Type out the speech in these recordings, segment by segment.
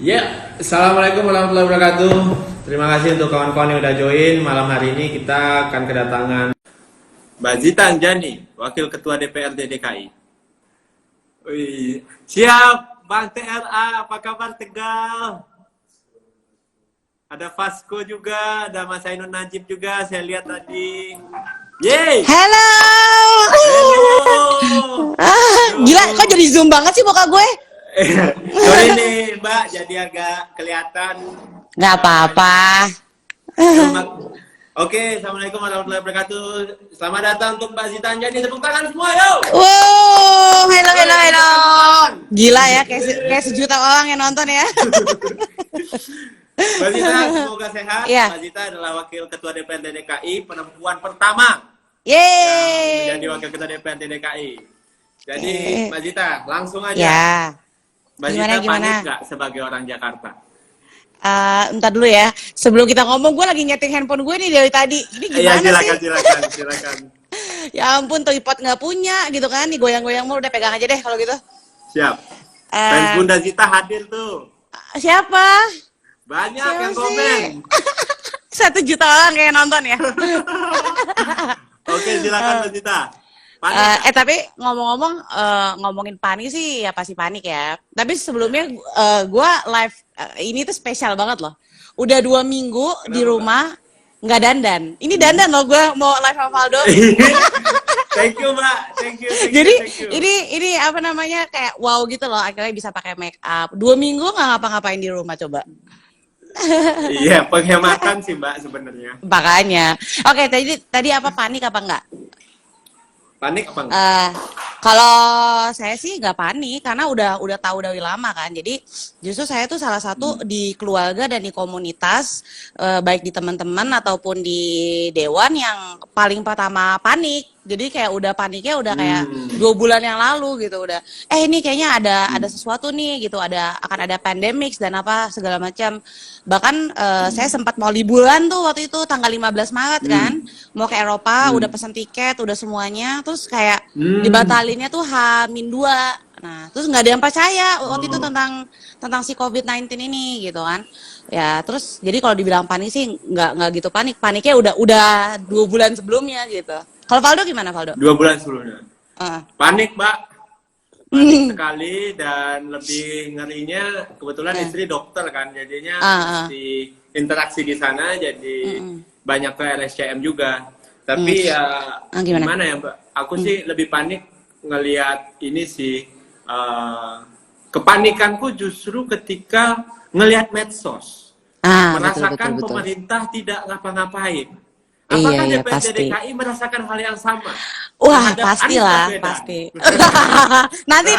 Ya, Assalamualaikum warahmatullahi wabarakatuh. Terima kasih untuk kawan-kawan yang udah join. Malam hari ini kita akan kedatangan Mbak Zita Anjani, Wakil Ketua DPRD DKI. Wih, siap, Bang TRA, apa kabar Tegal? Ada Vasco juga, ada Mas Ainun Najib juga, saya lihat tadi. Yeay! Halo. Halo! Gila, kok jadi zoom banget sih muka gue? Sorry nih Mbak, jadi agak kelihatan. Nggak apa-apa. Oke, Assalamualaikum warahmatullahi wabarakatuh. Selamat datang untuk Mbak Zita Anjani. Tepuk tangan semua, yuk! Wow, halo. Gila ya, kayak sejuta orang yang nonton ya. Mbak Zita, semoga sehat. Iya. Mbak Zita adalah Wakil Ketua DPRD DKI, perempuan pertama yang Yeay. menjadi Wakil Ketua DPRD DKI. Jadi, Yeay. Mbak Zita, langsung aja. Ya. Mbak Zita Gimana? panik nggak sebagai orang Jakarta? Entar dulu ya. Sebelum kita ngomong, gue lagi nyeting handphone gue nih dari tadi. Ini Iya, gimana sih? silakan. Ya ampun, tripod nggak punya gitu kan. Nih goyang-goyang mulu, udah pegang aja deh kalau gitu. Siap. Eh, Fans Bunda Zita hadir tuh. Siapa? Banyak Siapa yang sih? komen. 1 juta orang kayak nonton ya. Oke, silakan Mbak Zita. Panik. Tapi ngomong-ngomong ngomongin panik sih ya pasti panik ya. Tapi sebelumnya gue live ini tuh spesial banget loh. Udah 2 minggu di rumah nggak dandan. Ini dandan loh gue mau live sama Valdo. Thank you Mbak, thank you. Jadi ini apa namanya kayak wow gitu loh. Akhirnya bisa pakai make up. 2 minggu nggak ngapa-ngapain di rumah coba. Iya, penghematan sih Mbak sebenarnya. Makanya. Oke, tadi apa panik apa enggak? Panik apa enggak? Kalau saya sih nggak panik karena udah tahu dari lama kan. Jadi justru saya tuh salah satu di keluarga dan di komunitas baik di teman-teman ataupun di dewan yang paling pertama panik. Jadi kayak udah paniknya udah kayak 2 bulan yang lalu gitu udah. Ini kayaknya ada sesuatu nih gitu. Akan ada pandemic dan apa segala macam. Bahkan saya sempat mau liburan tuh waktu itu tanggal 15 Maret kan. Mau ke Eropa, udah pesan tiket, udah semuanya. Terus kayak dibatalinnya tuh H-2. Nah, terus nggak ada yang percaya waktu itu tentang si COVID-19 ini gitu kan. Ya, terus jadi kalau dibilang panik sih nggak gitu panik. Paniknya udah 2 bulan sebelumnya gitu. Kalau Valdo gimana Valdo? 2 bulan sebelumnya. Panik Mbak. Panik sekali dan lebih ngerinya kebetulan istri dokter kan. Jadinya mesti interaksi di sana jadi banyak ke RSCM juga. Tapi ya gimana ya Mbak? Aku sih lebih panik ngelihat ini sih kepanikanku justru ketika ngelihat medsos merasakan betul. Pemerintah tidak ngapa-ngapain. Apakah iya, DPRD pasti. DKI merasakan hal yang sama? Wah, pastilah, pasti. nanti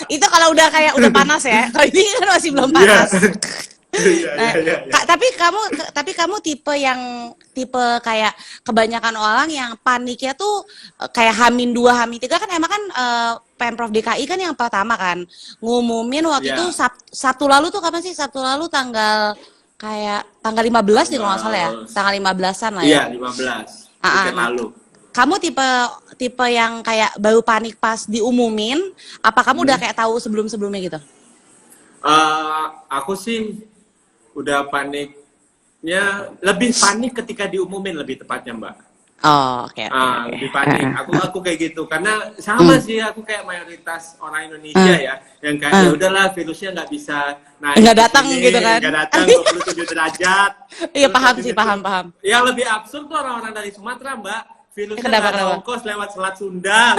itu kalau udah kayak udah panas ya. Kalau ini kan masih belum panas. Iya. Tapi kamu tipe kayak kebanyakan orang yang paniknya tuh kayak H-2, H-3 kan emang kan Pemprov DKI kan yang pertama kan ngumumin waktu itu Sabtu lalu tuh kapan sih? Sabtu lalu tanggal 15 nih kalau nggak salah ya. Tanggal 15-an lah ya. Iya, 15. Weekend lalu. Kamu tipe yang kayak baru panik pas diumumin, apa kamu udah kayak tahu sebelum-sebelumnya gitu? Aku sih udah paniknya, lebih panik ketika diumumin lebih tepatnya Mbak. Oh, oke. Lebih panik. Aku kayak gitu karena sama sih aku kayak mayoritas orang Indonesia ya, yang kayak ya udahlah virusnya nggak bisa naik. Nggak datang gitu kan? Nggak datang 27 derajat. Iya paham sih, paham. Yang lebih absurd tuh orang-orang dari Sumatera Mbak. Virusnya Kenapa? ongkos lewat Selat Sunda.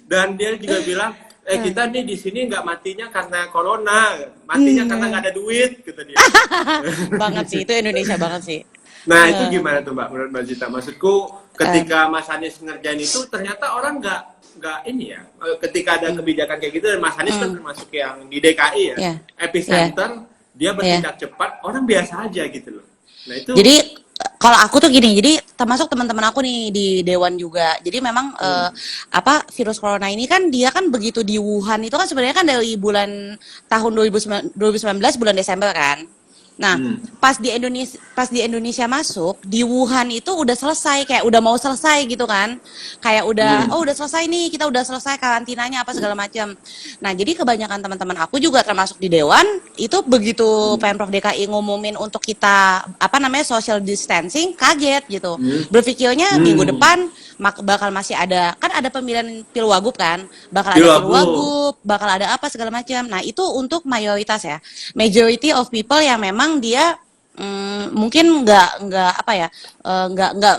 Dan dia juga bilang, kita nih di sini nggak matinya karena corona, matinya karena nggak ada duit, kata dia. Banget sih, itu Indonesia banget sih. Nah itu gimana tuh Mbak, menurut Mbak Zita? Maksudku ketika Mas Anies ngerjain itu ternyata orang nggak ini ya. Ketika ada kebijakan kayak gitu dan Mas Anies kan termasuk yang di DKI ya, epicenter, dia bertindak cepat, orang biasa aja gitu loh. Nah itu. Jadi kalau aku tuh gini, jadi termasuk teman-teman aku nih di Dewan juga. Jadi memang virus corona ini kan dia kan begitu di Wuhan itu kan sebenarnya kan dari tahun 2019 bulan Desember kan. Nah, pas di Indonesia masuk, di Wuhan itu udah selesai, kayak udah mau selesai gitu kan. Kayak udah, oh udah selesai nih, kita udah selesai karantinanya apa segala macam. Nah, jadi kebanyakan teman-teman aku juga termasuk di dewan, itu begitu Pemprov DKI ngumumin untuk kita apa namanya social distancing, kaget gitu. Berpikirnya minggu depan bakal masih ada, kan ada pemilihan pilwagub kan, bakal ada pilwagub, bakal ada apa segala macam. Nah, itu untuk mayoritas ya. Majority of people yang memang dia mungkin nggak apa ya,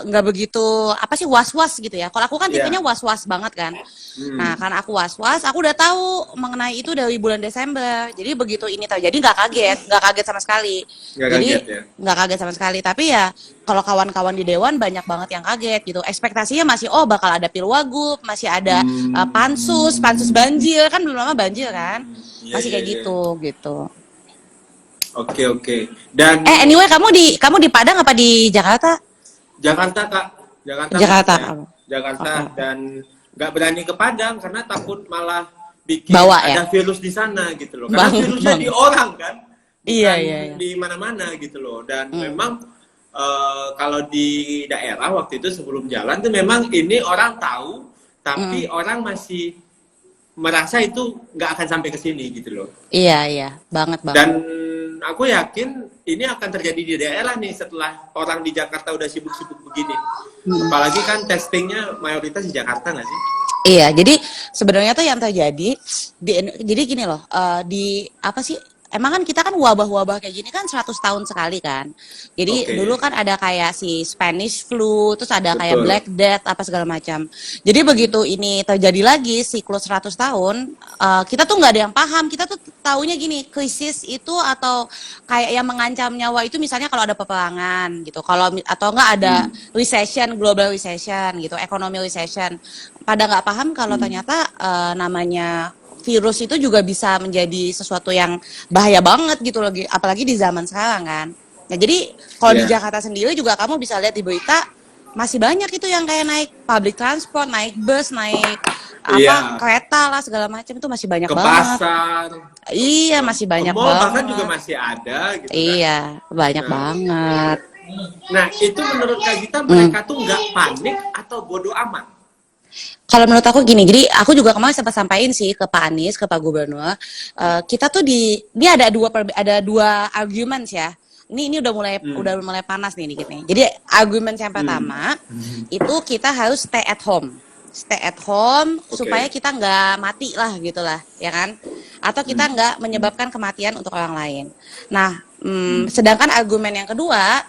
nggak begitu apa sih, was-was gitu ya. Kalau aku kan tipenya was-was banget kan. Nah, karena aku was-was, aku udah tahu mengenai itu dari bulan Desember. Jadi begitu ini terjadi nggak kaget sama sekali. Nggak kaget sama sekali. Tapi ya kalau kawan-kawan di dewan banyak banget yang kaget gitu. Ekspektasinya masih bakal ada pilwagub, masih ada pansus banjir, kan belum lama banjir kan. Masih kayak gitu. Oke. Dan anyway, kamu di Padang apa di Jakarta? Jakarta, Kak. Jakarta. Dan nggak berani ke Padang karena takut malah bikin ada virus di sana gitu loh. Karena virusnya di orang kan. Iya. Di mana-mana gitu loh. Dan memang kalau di daerah waktu itu sebelum jalan tuh memang ini orang tahu, tapi orang masih merasa itu nggak akan sampai ke sini gitu loh. Iya, banget. Dan aku yakin ini akan terjadi di daerah nih setelah orang di Jakarta udah sibuk-sibuk begini. Apalagi kan testingnya mayoritas di Jakarta nggak sih? Iya, jadi sebenarnya tuh yang terjadi jadi gini loh, di apa sih? Emang kan kita kan wabah-wabah kayak gini kan 100 tahun sekali kan. Jadi dulu kan ada kayak si Spanish flu, terus ada kayak Black Death, apa segala macam. Jadi begitu ini terjadi lagi siklus 100 tahun, kita tuh nggak ada yang paham. Kita tuh taunya gini, krisis itu atau kayak yang mengancam nyawa itu misalnya kalau ada peperangan gitu. Atau nggak ada recession, global recession gitu, economy recession. Pada nggak paham kalau ternyata namanya virus itu juga bisa menjadi sesuatu yang bahaya banget gitu loh, apalagi di zaman sekarang kan. Nah, jadi kalau di Jakarta sendiri juga kamu bisa lihat di berita masih banyak itu yang kayak naik public transport, naik bus, naik kereta lah segala macam, itu masih banyak banget. Ke pasar. Iya, masih banyak banget. Bahkan juga masih ada gitu. Iya, kan? Banyak banget. Nah, itu menurut Kak Gita mereka tuh nggak panik atau bodoh amat? Kalau menurut aku gini, jadi aku juga kemarin sempat sampaikan sih ke Pak Anies, ke Pak Gubernur, kita tuh ini ada dua argumen ya. Ini udah mulai panas nih dikit nih. Jadi argumen yang pertama itu kita harus stay at home supaya kita nggak mati lah gitulah, ya kan? Atau kita nggak menyebabkan kematian untuk orang lain. Nah, sedangkan argumen yang kedua,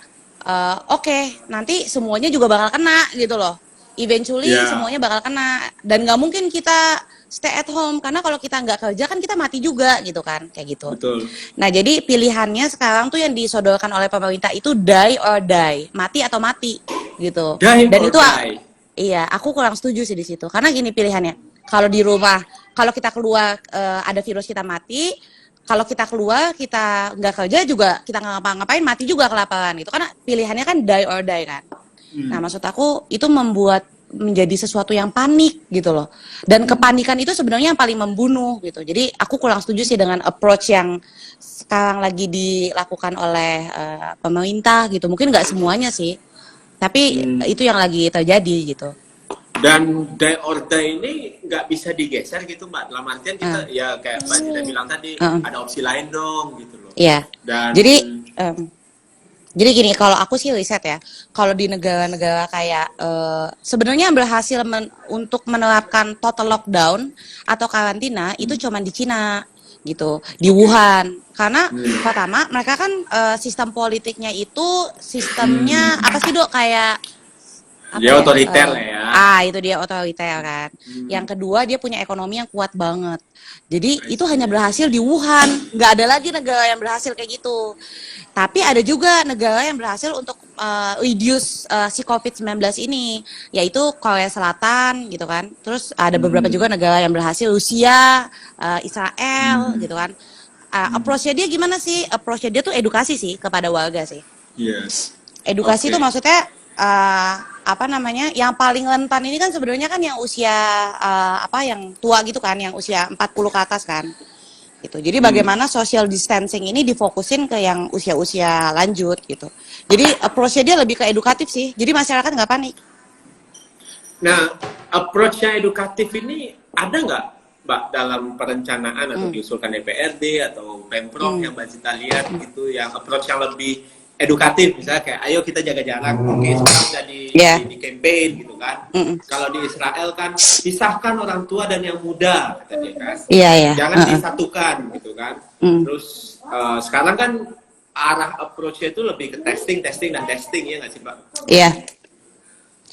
nanti semuanya juga bakal kena gitu loh. Eventually semuanya bakal kena, dan nggak mungkin kita stay at home karena kalau kita nggak kerja kan kita mati juga gitu kan, kayak gitu. Betul. Nah, jadi pilihannya sekarang tuh yang disodorkan oleh pemerintah itu die or die, mati atau mati gitu. Dan itu iya, aku kurang setuju sih di situ karena gini pilihannya, kalau di rumah, kalau kita keluar ada virus kita mati, kalau kita keluar kita nggak kerja juga kita nggak ngapa-ngapain mati juga kelaparan gitu, karena pilihannya kan die or die kan. Nah, maksud aku itu membuat menjadi sesuatu yang panik gitu loh. Dan kepanikan itu sebenarnya yang paling membunuh gitu. Jadi aku kurang setuju sih dengan approach yang sekarang lagi dilakukan oleh pemerintah gitu. Mungkin nggak semuanya sih, tapi itu yang lagi terjadi gitu. Dan die or die ini nggak bisa digeser gitu Mbak. Dalam artian kita ya kayak Mbak Gita bilang tadi, ada opsi lain dong gitu loh. Iya. Dan jadi gini, kalau aku sih riset ya, kalau di negara-negara kayak sebenarnya yang berhasil untuk menerapkan total lockdown atau karantina itu cuma di Cina gitu, di Wuhan. Karena pertama mereka kan sistem politiknya itu sistemnya apa sih Dok, kayak dia otoriter lah ya. Itu dia otoriter kan. Yang kedua dia punya ekonomi yang kuat banget. Jadi itu hanya berhasil di Wuhan, nggak ada lagi negara yang berhasil kayak gitu. Tapi ada juga negara yang berhasil untuk reduce si COVID-19 ini, yaitu Korea Selatan gitu kan. Terus ada beberapa juga negara yang berhasil, Rusia, Israel gitu kan. Approach-nya dia gimana sih? Approach-nya dia tuh edukasi sih kepada warga sih. Yes. Edukasi itu maksudnya yang paling rentan ini kan sebenarnya kan yang usia yang tua gitu kan, yang usia 40 ke atas kan. gitu. Jadi bagaimana social distancing ini difokusin ke yang usia-usia lanjut gitu. Jadi approach-nya dia lebih ke edukatif sih. Jadi masyarakat nggak panik. Nah, approach-nya edukatif ini ada nggak, Mbak, dalam perencanaan atau diusulkan DPRD atau Pemprov yang Mbak Zita lihat gitu, yang approach yang lebih edukatif, misalnya kayak ayo kita jaga jarak, oke sekarang jadi di campaign gitu kan. Kalau di Israel kan pisahkan orang tua dan yang muda, kata dia kan. Jangan disatukan gitu kan. Terus sekarang kan arah approach-nya itu lebih ke testing ya nggak sih, Mbak? Iya.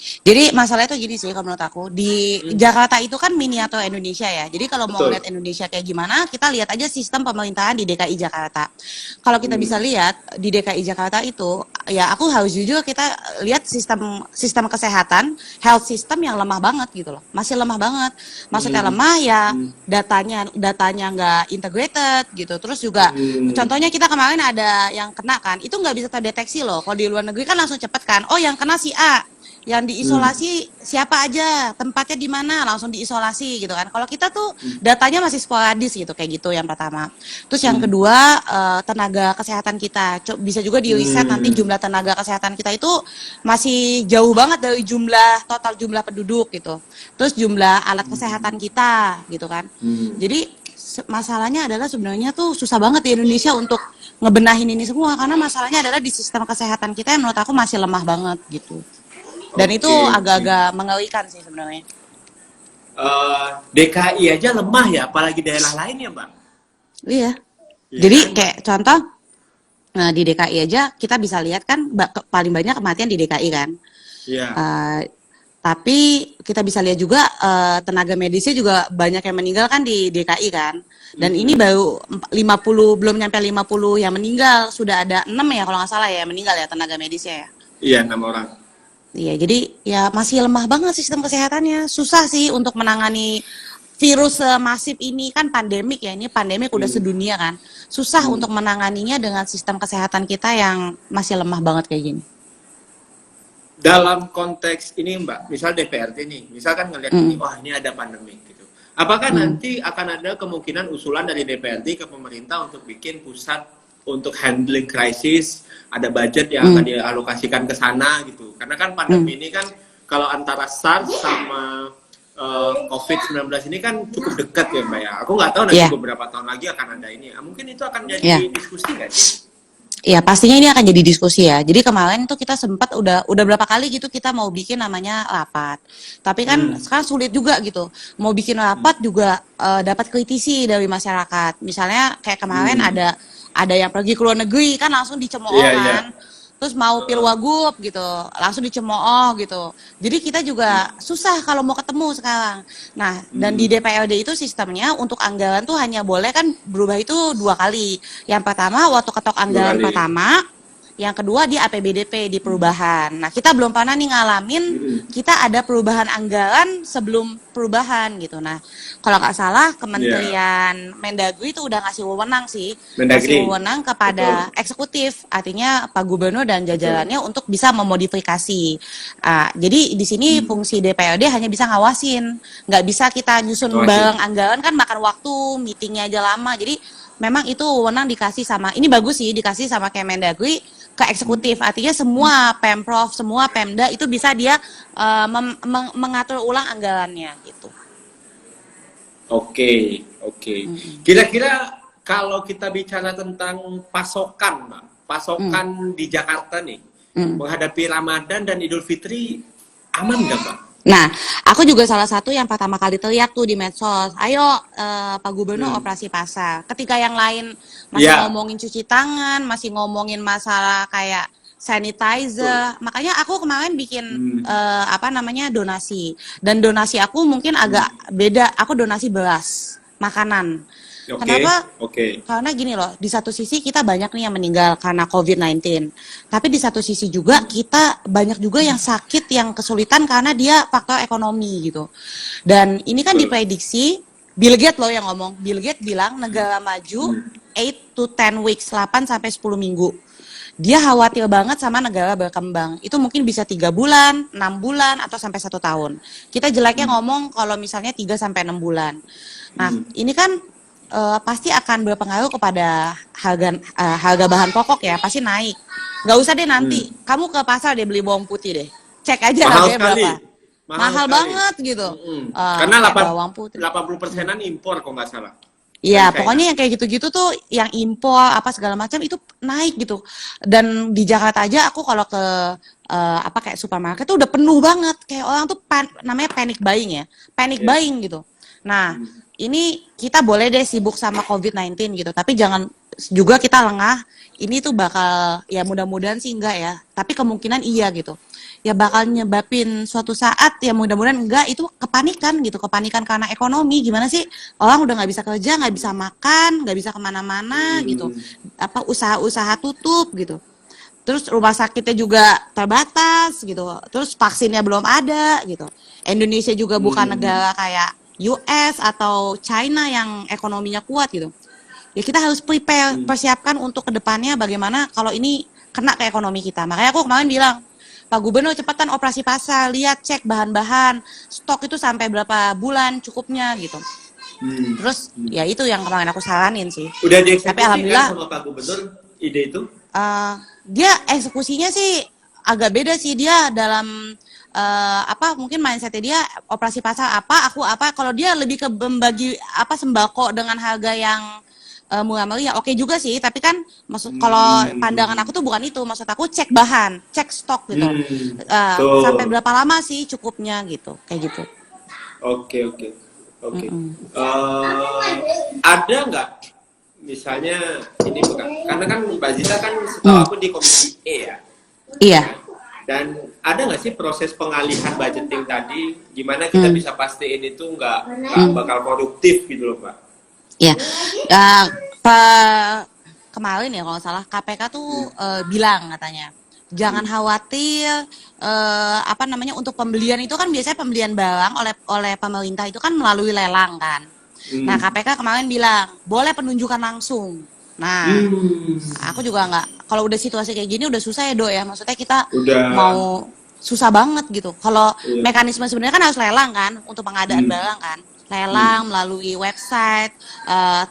Jadi masalahnya tuh gini sih kalau menurut aku, di Jakarta itu kan miniatur Indonesia ya. Jadi kalau mau lihat Indonesia kayak gimana, kita lihat aja sistem pemerintahan di DKI Jakarta. Kalau kita bisa lihat di DKI Jakarta itu, ya aku harus jujur kita lihat sistem kesehatan, health system yang lemah banget gitu loh. Masih lemah banget. Maksudnya lemah ya datanya nggak integrated gitu. Terus juga contohnya kita kemarin ada yang kena kan, itu nggak bisa terdeteksi loh. Kalau di luar negeri kan langsung cepet kan, oh yang kena si A, yang diisolasi siapa aja, tempatnya di mana, langsung diisolasi gitu kan. Kalau kita tuh datanya masih sporadis gitu, kayak gitu yang pertama. Terus yang kedua, tenaga kesehatan kita bisa juga di riset nanti jumlah tenaga kesehatan kita itu masih jauh banget dari total jumlah penduduk gitu. Terus jumlah alat kesehatan kita gitu kan. Jadi masalahnya adalah sebenarnya tuh susah banget di Indonesia untuk ngebenahin ini semua, karena masalahnya adalah di sistem kesehatan kita yang menurut aku masih lemah banget gitu. Dan itu agak-agak mengerikan sih sebenarnya. DKI aja lemah ya, apalagi daerah lain ya, Mbak? Iya. Jadi kayak contoh, di DKI aja kita bisa lihat kan paling banyak kematian di DKI kan. Iya. Tapi kita bisa lihat juga tenaga medisnya juga banyak yang meninggal kan di DKI kan. Dan ini baru 50, belum nyampe 50 yang meninggal. Sudah ada 6 ya kalau nggak salah ya meninggal ya tenaga medisnya ya. Iya, 6 orang. Iya, jadi ya masih lemah banget sistem kesehatannya. Susah sih untuk menangani virus masif ini, kan pandemik ya, ini pandemik udah sedunia kan. Susah untuk menanganinya dengan sistem kesehatan kita yang masih lemah banget kayak gini. Dalam konteks ini Mbak, misal DPRD nih, misalkan ngelihat ini, wah ini ada pandemik gitu. Apakah nanti akan ada kemungkinan usulan dari DPRD ke pemerintah untuk bikin pusat untuk handling krisis, ada budget yang akan dialokasikan ke sana gitu. Karena kan pandemi ini kan kalau antara SARS sama COVID-19 ini kan cukup dekat ya Mbak ya. Aku nggak tahu nanti beberapa tahun lagi akan ada ini. Mungkin itu akan jadi diskusi nggak sih? Iya, pastinya ini akan jadi diskusi ya. Jadi kemarin tuh kita sempat udah berapa kali gitu kita mau bikin namanya rapat. Tapi kan sekarang sulit juga gitu. Mau bikin rapat juga dapat kritisi dari masyarakat. Misalnya kayak kemarin ada yang pergi ke luar negeri kan langsung dicemooh kan. Terus mau pilwagub gitu, langsung dicemooh gitu. Jadi kita juga susah kalau mau ketemu sekarang. Nah, dan di DPRD itu sistemnya untuk anggaran tuh hanya boleh kan berubah itu 2 kali. Yang pertama waktu ketok anggaran pertama, yang kedua di APBDP, di perubahan. Nah, kita belum pernah nih ngalamin kita ada perubahan anggaran sebelum perubahan gitu. Nah, kalau nggak salah Kementerian Mendagri itu udah ngasih wewenang sih. Ngasih wewenang kepada eksekutif, artinya Pak Gubernur dan jajarannya untuk bisa memodifikasi. Jadi di sini fungsi DPRD hanya bisa ngawasin. Nggak bisa kita nyusun bareng anggaran kan makan waktu, meetingnya aja lama. Jadi memang itu wewenang dikasih sama, ini bagus sih dikasih sama Kemendagri ke eksekutif, artinya semua Pemprov, semua Pemda itu bisa dia mengatur ulang anggarannya gitu. Oke. Kira-kira kalau kita bicara tentang pasokan, Mbak, pasokan di Jakarta nih, menghadapi Ramadan dan Idul Fitri, aman nggak, Mbak? Nah, aku juga salah satu yang pertama kali teriak tuh di medsos, ayo Pak Gubernur operasi pasar. Ketika yang lain masih ngomongin cuci tangan, masih ngomongin masalah kayak sanitizer. Makanya aku kemarin bikin donasi. Dan donasi aku mungkin agak beda. Aku donasi beras, makanan. Kenapa? Karena gini loh, di satu sisi kita banyak nih yang meninggal karena COVID-19. Tapi di satu sisi juga kita banyak juga yang sakit, yang kesulitan karena dia faktor ekonomi gitu. Dan ini kan diprediksi, Bill Gates loh yang ngomong. Bill Gates bilang negara maju 8 to 10 weeks, 8 sampai 10 minggu. Dia khawatir banget sama negara berkembang. Itu mungkin bisa 3 bulan, 6 bulan, atau sampai 1 tahun. Kita jeleknya ngomong kalau misalnya 3 sampai 6 bulan. Nah, ini kan pasti akan berpengaruh kepada harga bahan pokok ya, pasti naik. Nggak usah deh nanti, Hmm. kamu ke pasar deh beli bawang putih deh. Cek aja Mahal harganya sekali. berapa. Mahal Mahal sekali. banget gitu. Karena Kayak bawang putih. 80%-an impor kok nggak salah. Dari Iya, China. pokoknya yang kayak gitu-gitu tuh, yang impor apa segala macam itu naik gitu. Dan di Jakarta aja aku kalau ke apa kayak supermarket tuh udah penuh banget. Kayak orang tuh namanya panic buying ya, panic Iya. buying gitu. Nah, ini kita boleh deh sibuk sama COVID-19 gitu, tapi jangan juga kita lengah. Ini tuh bakal ya mudah-mudahan sih enggak ya, tapi kemungkinan iya gitu. Ya bakal nyebabin suatu saat ya mudah-mudahan enggak itu kepanikan gitu, kepanikan karena ekonomi. Gimana sih orang udah nggak bisa kerja, nggak bisa makan, nggak bisa kemana-mana gitu, apa usaha-usaha tutup gitu, terus rumah sakitnya juga terbatas gitu, terus vaksinnya belum ada gitu. Indonesia juga bukan negara kayak US atau China yang ekonominya kuat gitu. Ya kita harus prepare, persiapkan untuk kedepannya bagaimana kalau ini kena ke ekonomi kita. Makanya aku kemarin bilang, Pak Gubernur cepetan operasi pasar, lihat cek bahan-bahan, stok itu sampai berapa bulan cukupnya gitu. Terus ya itu yang kemarin aku saranin sih. Udah Tapi dieksekusi kan alhamdulillah sama Pak Gubernur ide itu? dia eksekusinya sih agak beda sih, dia dalam apa mungkin mindsetnya dia operasi pasar apa aku apa, kalau dia lebih ke membagi apa sembako dengan harga yang murah meriah, oke juga sih, tapi kan maksud kalau pandangan aku tuh bukan itu, maksud aku cek bahan, cek stok gitu. Sampai Tuh. berapa lama sih cukupnya gitu, kayak gitu. Oke. Ada nggak misalnya ini bukan, karena kan Mbak Zita kan setahu aku di Komisi E ya. Iya. Dan ada nggak sih proses pengalihan budgeting tadi, gimana kita bisa pastiin itu nggak bakal koruptif gitu loh Pak? Iya. Kemarin ya kalau nggak salah KPK tuh bilang katanya jangan khawatir apa namanya untuk pembelian itu kan biasanya pembelian barang oleh pemerintah itu kan melalui lelang kan. Nah KPK kemarin bilang boleh penunjukan langsung. Nah aku juga nggak, kalau udah situasi kayak gini udah susah ya Dok ya, maksudnya kita mau susah banget gitu. Kalau mekanisme sebenarnya kan harus lelang kan untuk pengadaan barang kan, lelang melalui website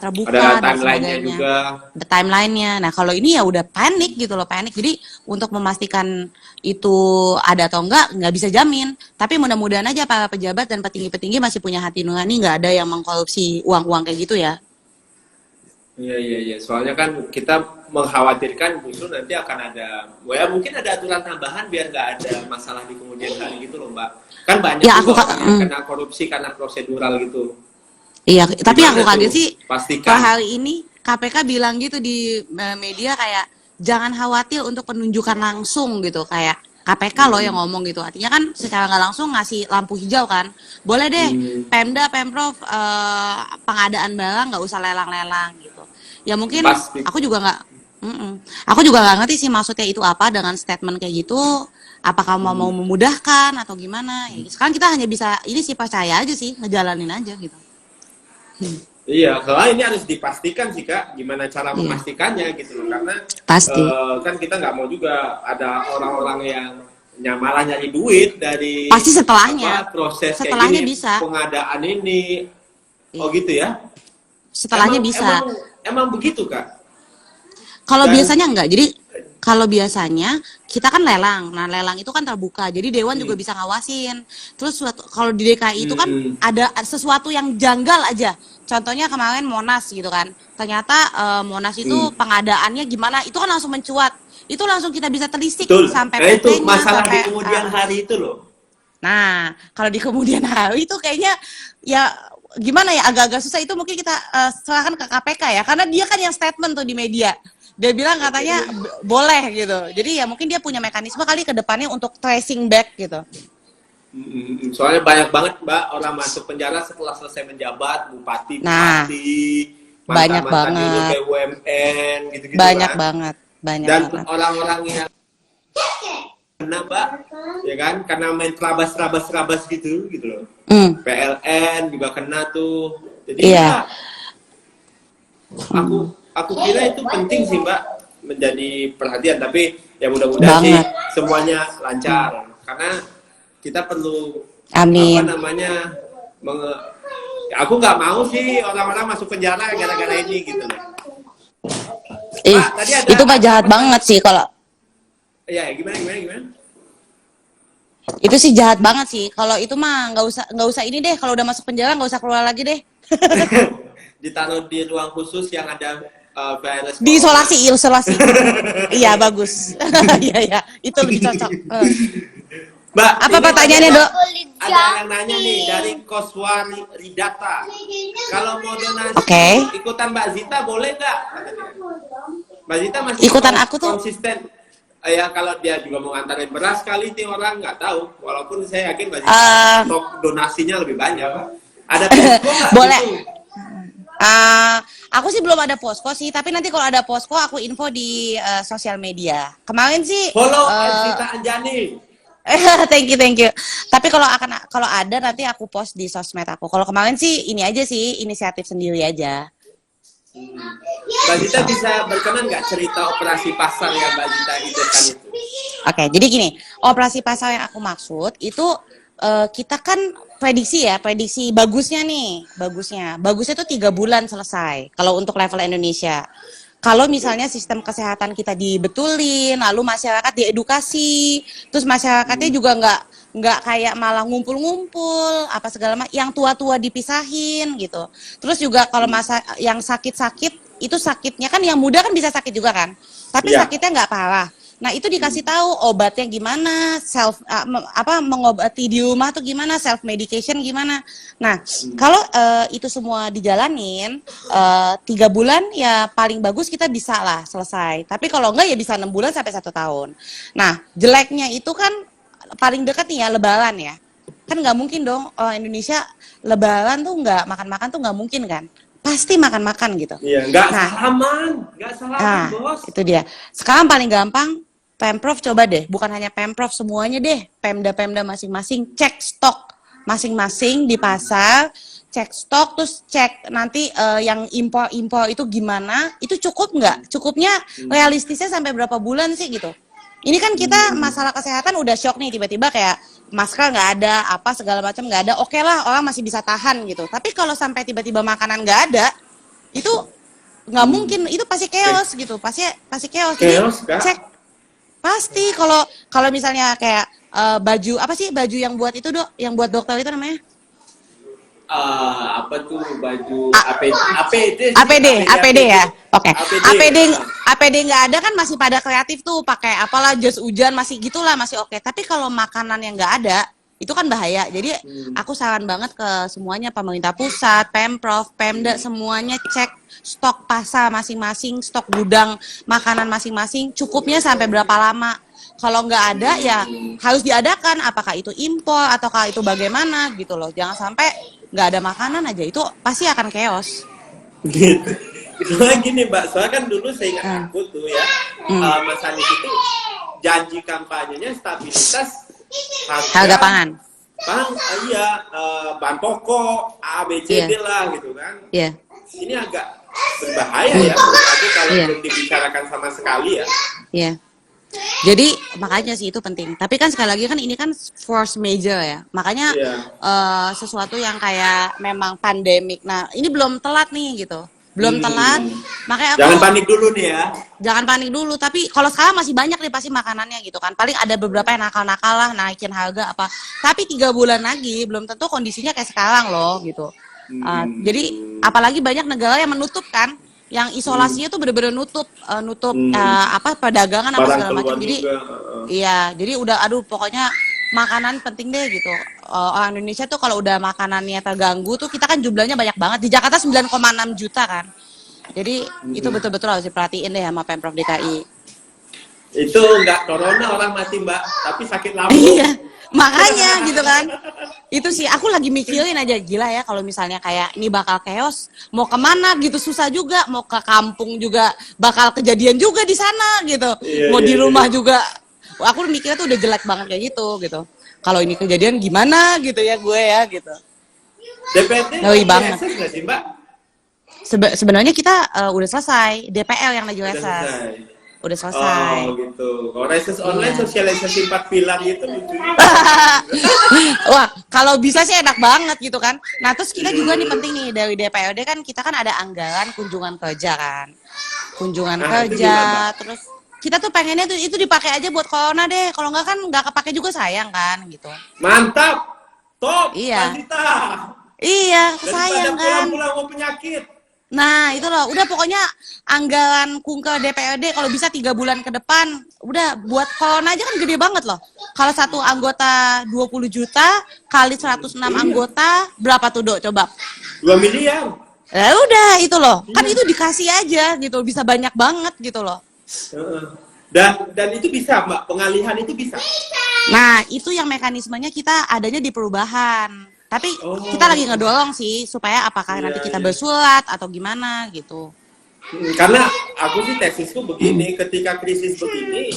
terbuka dan sebagainya. Juga. Ada timelinenya. Nah kalau ini ya udah panik gitu loh, panik. Jadi untuk memastikan itu ada atau nggak bisa jamin. Tapi mudah-mudahan aja para pejabat dan petinggi-petinggi masih punya hati nurani, nggak ada yang mengkorupsi uang-uang kayak gitu ya. Iya. Soalnya kan kita mengkhawatirkan justru nanti akan ada, ya mungkin ada aturan tambahan biar nggak ada masalah di kemudian hari gitu loh Mbak. Kan banyak Ya, juga orang yang kena korupsi karena prosedural gitu. Iya, tapi Gimana aku kaget tuh? sih Pastikan. per hari ini KPK bilang gitu di media kayak jangan khawatir untuk penunjukan langsung gitu, kayak KPK loh yang ngomong gitu. Artinya kan secara nggak langsung ngasih lampu hijau kan. Boleh deh Pemda, Pemprov pengadaan barang nggak usah lelang-lelang gitu. Ya mungkin Pasti. aku juga nggak ngerti sih maksudnya itu apa dengan statement kayak gitu. Apakah mau memudahkan atau gimana? Ya, sekarang kita hanya bisa ini sih percaya aja sih, ngejalanin aja gitu. Iya, soalnya ini harus dipastikan sih Kak, gimana cara memastikannya gitu loh, karena Pasti. kan kita nggak mau juga ada orang-orang yang malah nyari duit dari Pasti setelahnya. Proses Setelahnya kayak gini, bisa. pengadaan ini, oh gitu ya? Setelahnya bisa. Emang begitu Kak? Kalau biasanya enggak. Jadi kalau biasanya kita kan lelang. Nah, lelang itu kan terbuka. Jadi dewan juga bisa ngawasin. Terus kalau di DKI itu kan ada sesuatu yang janggal aja. Contohnya kemarin Monas gitu kan. Ternyata Monas itu pengadaannya gimana? Itu kan langsung mencuat. Itu langsung kita bisa telisik sampai PT-nya, itu masalah sampai, di kemudian hari itu loh. Nah, kalau di kemudian hari itu kayaknya ya gimana ya, agak-agak susah. Itu mungkin kita serahkan ke KPK ya, karena dia kan yang statement tuh di media. Dia bilang katanya boleh gitu. Jadi ya mungkin dia punya mekanisme kali ke depannya untuk tracing back gitu. Soalnya banyak banget Mbak orang masuk penjara setelah selesai menjabat, bupati, banyak banget BUMN gitu-gitu banyak kan. banget Dan orang-orang yang kena Mbak, ya kan, karena main terabas gitu loh. PLN juga kena tuh. Jadi ya, aku kira itu penting sih Mbak, menjadi perhatian. Tapi ya mudah-mudahan sih semuanya lancar, karena kita perlu apa namanya Aku nggak mau sih orang-orang masuk penjara gara-gara ini gitu loh. Ih, Pak, tadi ada itu mah jahat banget sih kalau ya gimana? itu sih jahat banget sih. Kalau itu mah nggak usah ini deh. Kalau udah masuk penjara nggak usah keluar lagi deh. Ditaruh di ruang khusus yang ada virus corona. Isolasi. Iya bagus. Iya itu lebih cocok. Mbak, Apa ini pertanyaannya, Dok? ada yang nanya nih dari Koswari Ridata. Kalau mau donasi Oke. ikutan Mbak Zita boleh nggak? Mbak Zita masih Ikutan aku tuh konsisten. Ya kalau dia juga mau ngantarin beras kali ini orang nggak tahu. Walaupun saya yakin Mbak Zita stok donasinya lebih banyak, Pak. Ada posko nggak? boleh. Gitu? Aku sih belum ada posko sih, tapi nanti kalau ada posko aku info di sosial media. Kemarin sih Follow Zita Anjani. thank you. Tapi kalau ada nanti aku post di sosmed aku. Kalau kemarin sih ini aja sih inisiatif sendiri aja. Mbak Zita bisa berkenan nggak cerita operasi pasar yang Mbak Zita idamkan itu? Oke, jadi gini, operasi pasar yang aku maksud itu kita kan prediksi bagusnya tuh 3 bulan selesai kalau untuk level Indonesia. Kalau misalnya sistem kesehatan kita dibetulin, lalu masyarakat diedukasi, terus masyarakatnya juga nggak kayak malah ngumpul-ngumpul apa segala macam, yang tua-tua dipisahin gitu. Terus juga kalau yang sakit-sakit itu sakitnya kan yang muda kan bisa sakit juga kan, tapi sakitnya nggak parah. Nah itu dikasih tahu obatnya gimana, mengobati di rumah tuh gimana, self medication gimana. Nah kalau itu semua dijalanin 3 bulan ya paling bagus kita bisa lah selesai. Tapi kalau enggak ya bisa 6 bulan sampai 1 tahun. Nah jeleknya itu kan paling dekat nih ya Lebaran ya. Kan nggak mungkin dong Indonesia Lebaran tuh nggak makan-makan tuh nggak mungkin kan. Pasti makan-makan gitu. Iya, nggak salaman, bos. Itu dia. Sekarang paling gampang Pemprov coba deh, bukan hanya Pemprov semuanya deh, Pemda masing-masing cek stok masing-masing di pasar, cek stok terus cek nanti yang impor itu gimana, itu cukup nggak? Cukupnya realistisnya sampai berapa bulan sih gitu? Ini kan kita masalah kesehatan udah shock nih tiba-tiba kayak masker nggak ada, apa segala macam nggak ada, oke lah orang masih bisa tahan gitu. Tapi kalau sampai tiba-tiba makanan nggak ada, itu nggak mungkin, itu pasti chaos gitu, pasti chaos. Jadi cek pasti kalau misalnya kayak baju apa sih baju yang buat itu Dok, yang buat dokter itu namanya? Apa tuh baju APD ya. Oke. APD nggak ada kan masih pada kreatif tuh pakai apalah jas hujan masih gitulah masih oke. Tapi kalau makanan yang nggak ada itu kan bahaya. Jadi aku saran banget ke semuanya pemerintah pusat, Pemprov, Pemda semuanya cek stok pasar masing-masing, stok gudang makanan masing-masing cukupnya sampai berapa lama. Kalau nggak ada ya harus diadakan, apakah itu impor ataukah itu bagaimana gitu loh. Jangan sampai nggak ada makanan aja, itu pasti akan chaos. Gitu. Itu lagi nih Mbak, soalnya kan dulu saya ingat aku tuh ya, Mas Anies itu janji kampanyenya stabilitas harga pangan. Bahan pokok, A, B, C, D lah gitu kan. Iya. Ini agak berbahaya ya, tapi kalau belum dibicarakan sama sekali ya. Iya. Jadi makanya sih itu penting. Tapi kan sekali lagi kan ini kan force major ya. Makanya sesuatu yang kayak memang pandemik. Nah ini belum telat nih gitu. Belum telat. Makanya aku jangan panik dulu nih ya. Jangan panik dulu. Tapi kalau sekarang masih banyak nih pasti makanannya gitu kan. Paling ada beberapa yang nakal-nakal lah naikin harga apa. Tapi 3 bulan lagi belum tentu kondisinya kayak sekarang loh gitu. Jadi apalagi banyak negara yang menutup kan. Yang isolasinya tuh bener-bener nutup perdagangan apa segala macam. Jadi iya, jadi udah pokoknya makanan penting deh gitu. Orang Indonesia tuh kalau udah makanannya terganggu tuh kita kan jumlahnya banyak banget. Di Jakarta 9,6 juta kan. Jadi itu betul-betul harus diperhatiin deh sama Pemprov DKI. Itu nggak corona orang mati Mbak, tapi sakit lambung. Iya, makanya gitu kan. Itu sih aku lagi mikirin aja, gila ya kalau misalnya kayak ini bakal chaos, mau kemana gitu susah juga, mau ke kampung juga bakal kejadian juga di sana gitu, mau di rumah juga. Aku mikirnya tuh udah jelek banget kayak gitu. Kalau ini kejadian gimana gitu ya gue ya gitu. DPRD ngeri banget. nggak sih Mbak? Sebenarnya kita udah selesai, DPL yang lagi reses. udah selesai. Oh gitu. Kalau reses online Iya. sosialisasi 4 pilar gitu lucu. Wah, kalau bisa sih enak banget gitu kan. Nah, terus kita juga nih penting nih dari DPRD kan kita kan ada anggaran kunjungan kerja kan. Kunjungan Nah, itu kerja, gimana, Mbak? terus kita tuh pengennya tuh itu dipakai aja buat corona deh. Kalau nggak kan nggak kepake juga sayang kan gitu. Mantap. Top, Iya. Lanjita. Iya, Daripada sayang kan. pulang-pulang mau penyakit. Nah, itu loh. Udah pokoknya anggaran kunker DPRD kalau bisa 3 bulan ke depan, udah buat corona aja kan gede banget loh. Kalau satu anggota 20 juta kali 106 anggota, berapa tuh, Dok? Coba. 2 miliar. Ya udah itu loh. Kan Iya. itu dikasih aja gitu, bisa banyak banget gitu loh. Heeh. Dan itu bisa, Mbak. Pengalihan itu bisa. Nah, itu yang mekanismenya kita adanya di perubahan. Tapi Oh. kita lagi ngedorong sih supaya apakah Iya, nanti kita iya. bersulat atau gimana gitu. Karena aku sih tesisku begini, ketika krisis begini,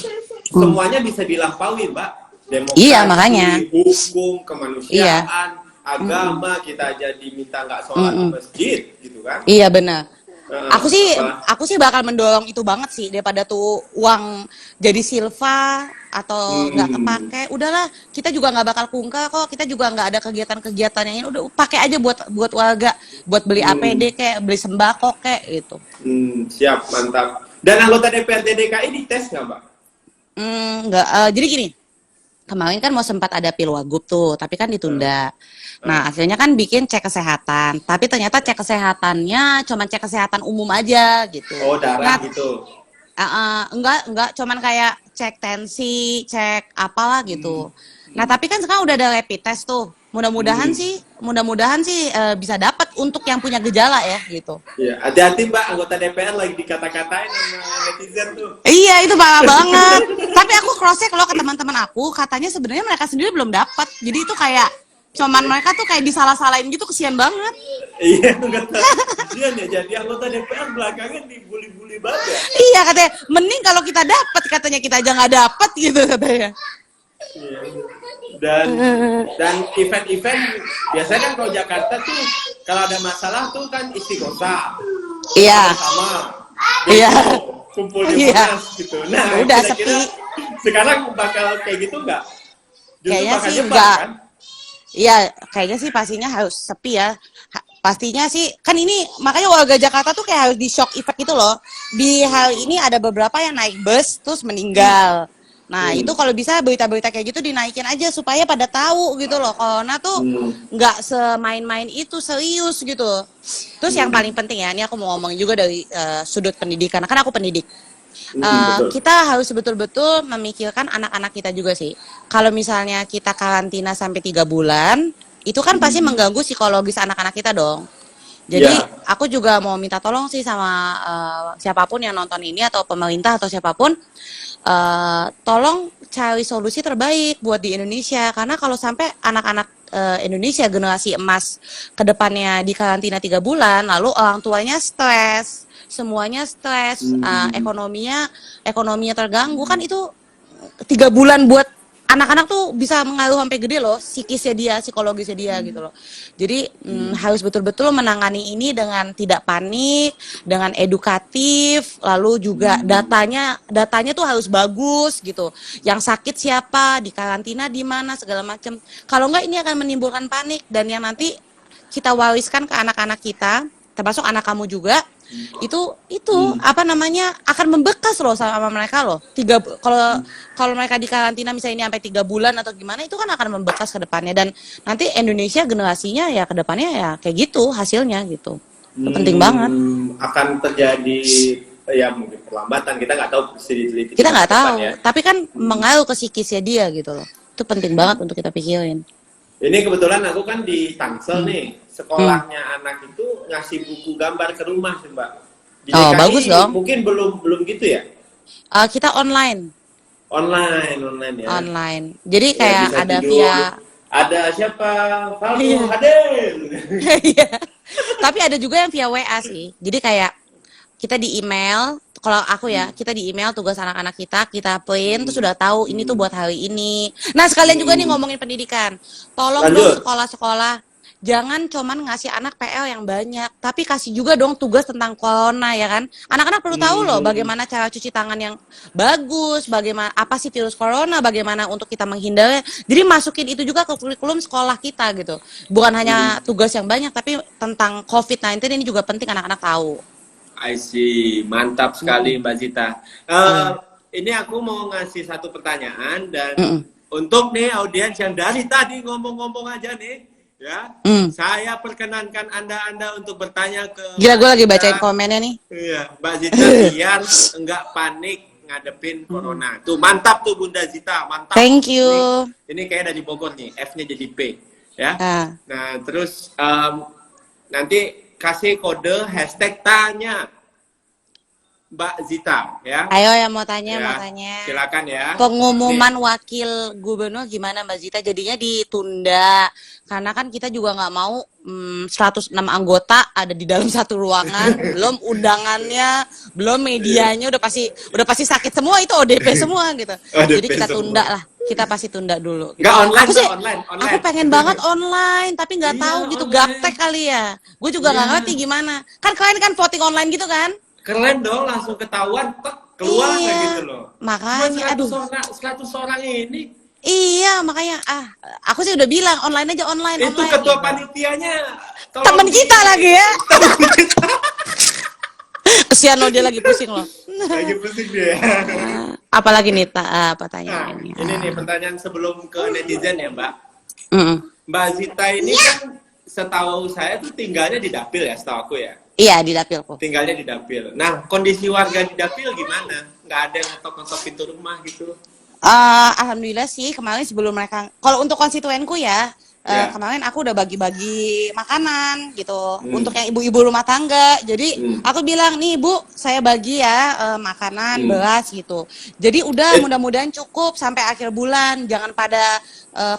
semuanya bisa dilampaui, Mbak. Demokrasi, Iya, makanya. hukum, kemanusiaan, agama, kita aja diminta nggak sholat di masjid, gitu kan? Iya benar. Heeh, apa? Aku sih bakal mendorong itu banget sih daripada tuh uang jadi silva atau nggak kepake. Udahlah, kita juga nggak bakal kungka kok. Kita juga nggak ada kegiatan-kegiatan yang ini. Udah pakai aja buat warga, buat beli APD kayak beli sembako kayak gitu. Siap, mantap. Dan anggota DPRD DKI dites nggak, Mbak? Nggak. Jadi gini. Kemarin kan mau sempat ada pilwagub tuh, tapi kan ditunda. Nah, akhirnya kan bikin cek kesehatan. Tapi ternyata cek kesehatannya cuma cek kesehatan umum aja gitu. Oh, darah Nah, gitu. enggak, cuman kayak cek tensi, cek apalah gitu. Nah, tapi kan sekarang udah ada rapid test tuh. Mudah-mudahan sih bisa dapat untuk yang punya gejala ya gitu. Iya, hati-hati Mbak, anggota DPR lagi dikata-katain sama netizen tuh. Iya, itu parah banget. Tapi aku cross check loh ke teman-teman aku, katanya sebenarnya mereka sendiri belum dapat. Jadi itu kayak cuman mereka tuh kayak disalah-salahin gitu, kesian banget. Iya, enggak tahu. Kasian ya, jadi anggota DPR belakangan dibully-bully banget ya. Iya, katanya mending kalau kita dapat, katanya kita aja nggak dapat gitu katanya. Iya. Dan event-event biasanya kan kalau Jakarta tuh kalau ada masalah tuh kan istighosa. Iya. Sama. Iya. Kumpul di Iya. Monas gitu. Nah, Udah kira-kira sepi. sekarang bakal kayak gitu nggak? Justru Kayaknya bakal sih nyebar, nggak. kan? Iya, kayaknya sih pastinya harus sepi ya. Pastinya sih, kan ini makanya warga Jakarta tuh kayak harus di shock effect gitu loh. Di hal ini ada beberapa yang naik bus terus meninggal. Nah, itu kalau bisa berita-berita kayak gitu dinaikin aja supaya pada tahu gitu loh. Corona tuh nggak semain-main itu, serius gitu. Terus yang paling penting ya, ini aku mau ngomong juga dari sudut pendidikan. Kan aku pendidik. Betul. Kita harus betul-betul memikirkan anak-anak kita juga sih. Kalau misalnya kita karantina sampai 3 bulan, itu kan pasti mengganggu psikologis anak-anak kita dong. Jadi Iya. aku juga mau minta tolong sih sama siapapun yang nonton ini atau pemerintah atau siapapun, tolong cari solusi terbaik buat di Indonesia. Karena kalau sampai anak-anak Indonesia generasi emas kedepannya di karantina 3 bulan, lalu orang tuanya stres, semuanya stres, ekonominya terganggu, kan itu 3 bulan buat anak-anak tuh bisa mengaruh sampai gede loh, psikisnya dia, psikologisnya dia gitu loh. Jadi harus betul-betul menangani ini dengan tidak panik, dengan edukatif, lalu juga datanya tuh harus bagus gitu. Yang sakit siapa, di karantina di mana, segala macam. Kalau enggak ini akan menimbulkan panik dan yang nanti kita wariskan ke anak-anak kita, termasuk anak kamu juga. Itu apa namanya akan membekas loh sama mereka loh. Kalau mereka di karantina misalnya ini sampai 3 bulan atau gimana, itu kan akan membekas ke depannya dan nanti Indonesia generasinya ya ke depannya ya kayak gitu hasilnya gitu. Itu penting banget. Akan terjadi ya mungkin perlambatan, kita nggak tahu sedikit. Kita nggak tahu, ya. tapi kan mengaruh ke psikisnya dia gitu loh. Itu penting banget untuk kita pikirin. Ini kebetulan aku kan di Tangsel nih, sekolahnya anak itu ngasih buku gambar ke rumah sih Mbak. Di Oh, DKI bagus dong. Mungkin belum gitu ya? Kita online. Online ya. Online. Jadi Ya, kayak bisa ada tidur. via Ada siapa? Faldo Iya. hadir. Iya. Tapi ada juga yang via WA sih. Jadi kayak kita di email, kalau aku ya, kita di email tugas anak-anak kita print, terus sudah tahu ini tuh buat hari ini. Nah, sekalian juga nih ngomongin pendidikan. Tolong Lanjut. dong sekolah-sekolah jangan cuman ngasih anak PL yang banyak, tapi kasih juga dong tugas tentang corona ya kan. Anak-anak perlu tahu loh bagaimana cara cuci tangan yang bagus, bagaimana apa sih virus corona, bagaimana untuk kita menghindari. Jadi masukin itu juga ke kurikulum sekolah kita gitu. Bukan hanya tugas yang banyak, tapi tentang COVID-19 ini juga penting anak-anak tahu. I see, mantap sekali Mbak Zita. Iya. Ini aku mau ngasih satu pertanyaan dan Mm-mm. untuk nih audiens yang dari tadi ngomong-ngomong aja nih, ya, Mm. saya perkenankan anda untuk bertanya ke Gila, gue Mbak lagi Zita. bacain komennya nih. Iya, Mbak Zita biar enggak panik ngadepin corona. Tuh mantap tuh Bunda Zita, mantap. Thank you. Ini kayak dari Bogor nih, F-nya jadi P, ya. Ah. Nah, terus nanti kasih kode hashtag tanya Mbak Zita, ya. Ayo yang mau tanya, Ya, mau tanya. silakan ya. Pengumuman wakil gubernur gimana Mbak Zita? Jadinya ditunda karena kan kita juga nggak mau 106 anggota ada di dalam satu ruangan, belum undangannya, belum medianya udah pasti sakit semua, itu ODP semua gitu. ODP Jadi kita semua. tunda lah, kita pasti tunda dulu. Nggak online, Aku sih, nggak online. aku pengen banget online, tapi nggak Iya, tahu gitu, online. gaptek kali ya. Gue juga nggak Iya. ngerti gimana. Kan kalian kan voting online gitu kan? Keren dong, langsung ketahuan, tek, keluar Iya. kayak gitu loh. Makanya, aduh. 100 orang ini, Iya, makanya aku sih udah bilang online aja, online. itu online, ketua gitu. panitianya. Temen kita lagi ya. Kesian loh, dia lagi pusing loh. Lagi pusing dia. Apalagi nih, Nah, pertanyaannya. ini nih pertanyaan sebelum ke netizen ya, Mbak. Mm-mm. Mbak Zita ini kan setahu saya tuh tinggalnya di Dapil ya, setahu aku ya. Iya, di dapil kok. Tinggalnya di Dapil. Nah, kondisi warga di Dapil gimana? Nggak ada yang ngetok-ngetok pintu rumah gitu? Alhamdulillah sih kemarin sebelum mereka, kalau untuk konstituenku ya, Ya. kemarin aku udah bagi-bagi makanan gitu untuk yang ibu-ibu rumah tangga. Jadi aku bilang nih Bu, saya bagi ya makanan, beras gitu. Jadi udah mudah-mudahan cukup sampai akhir bulan, jangan pada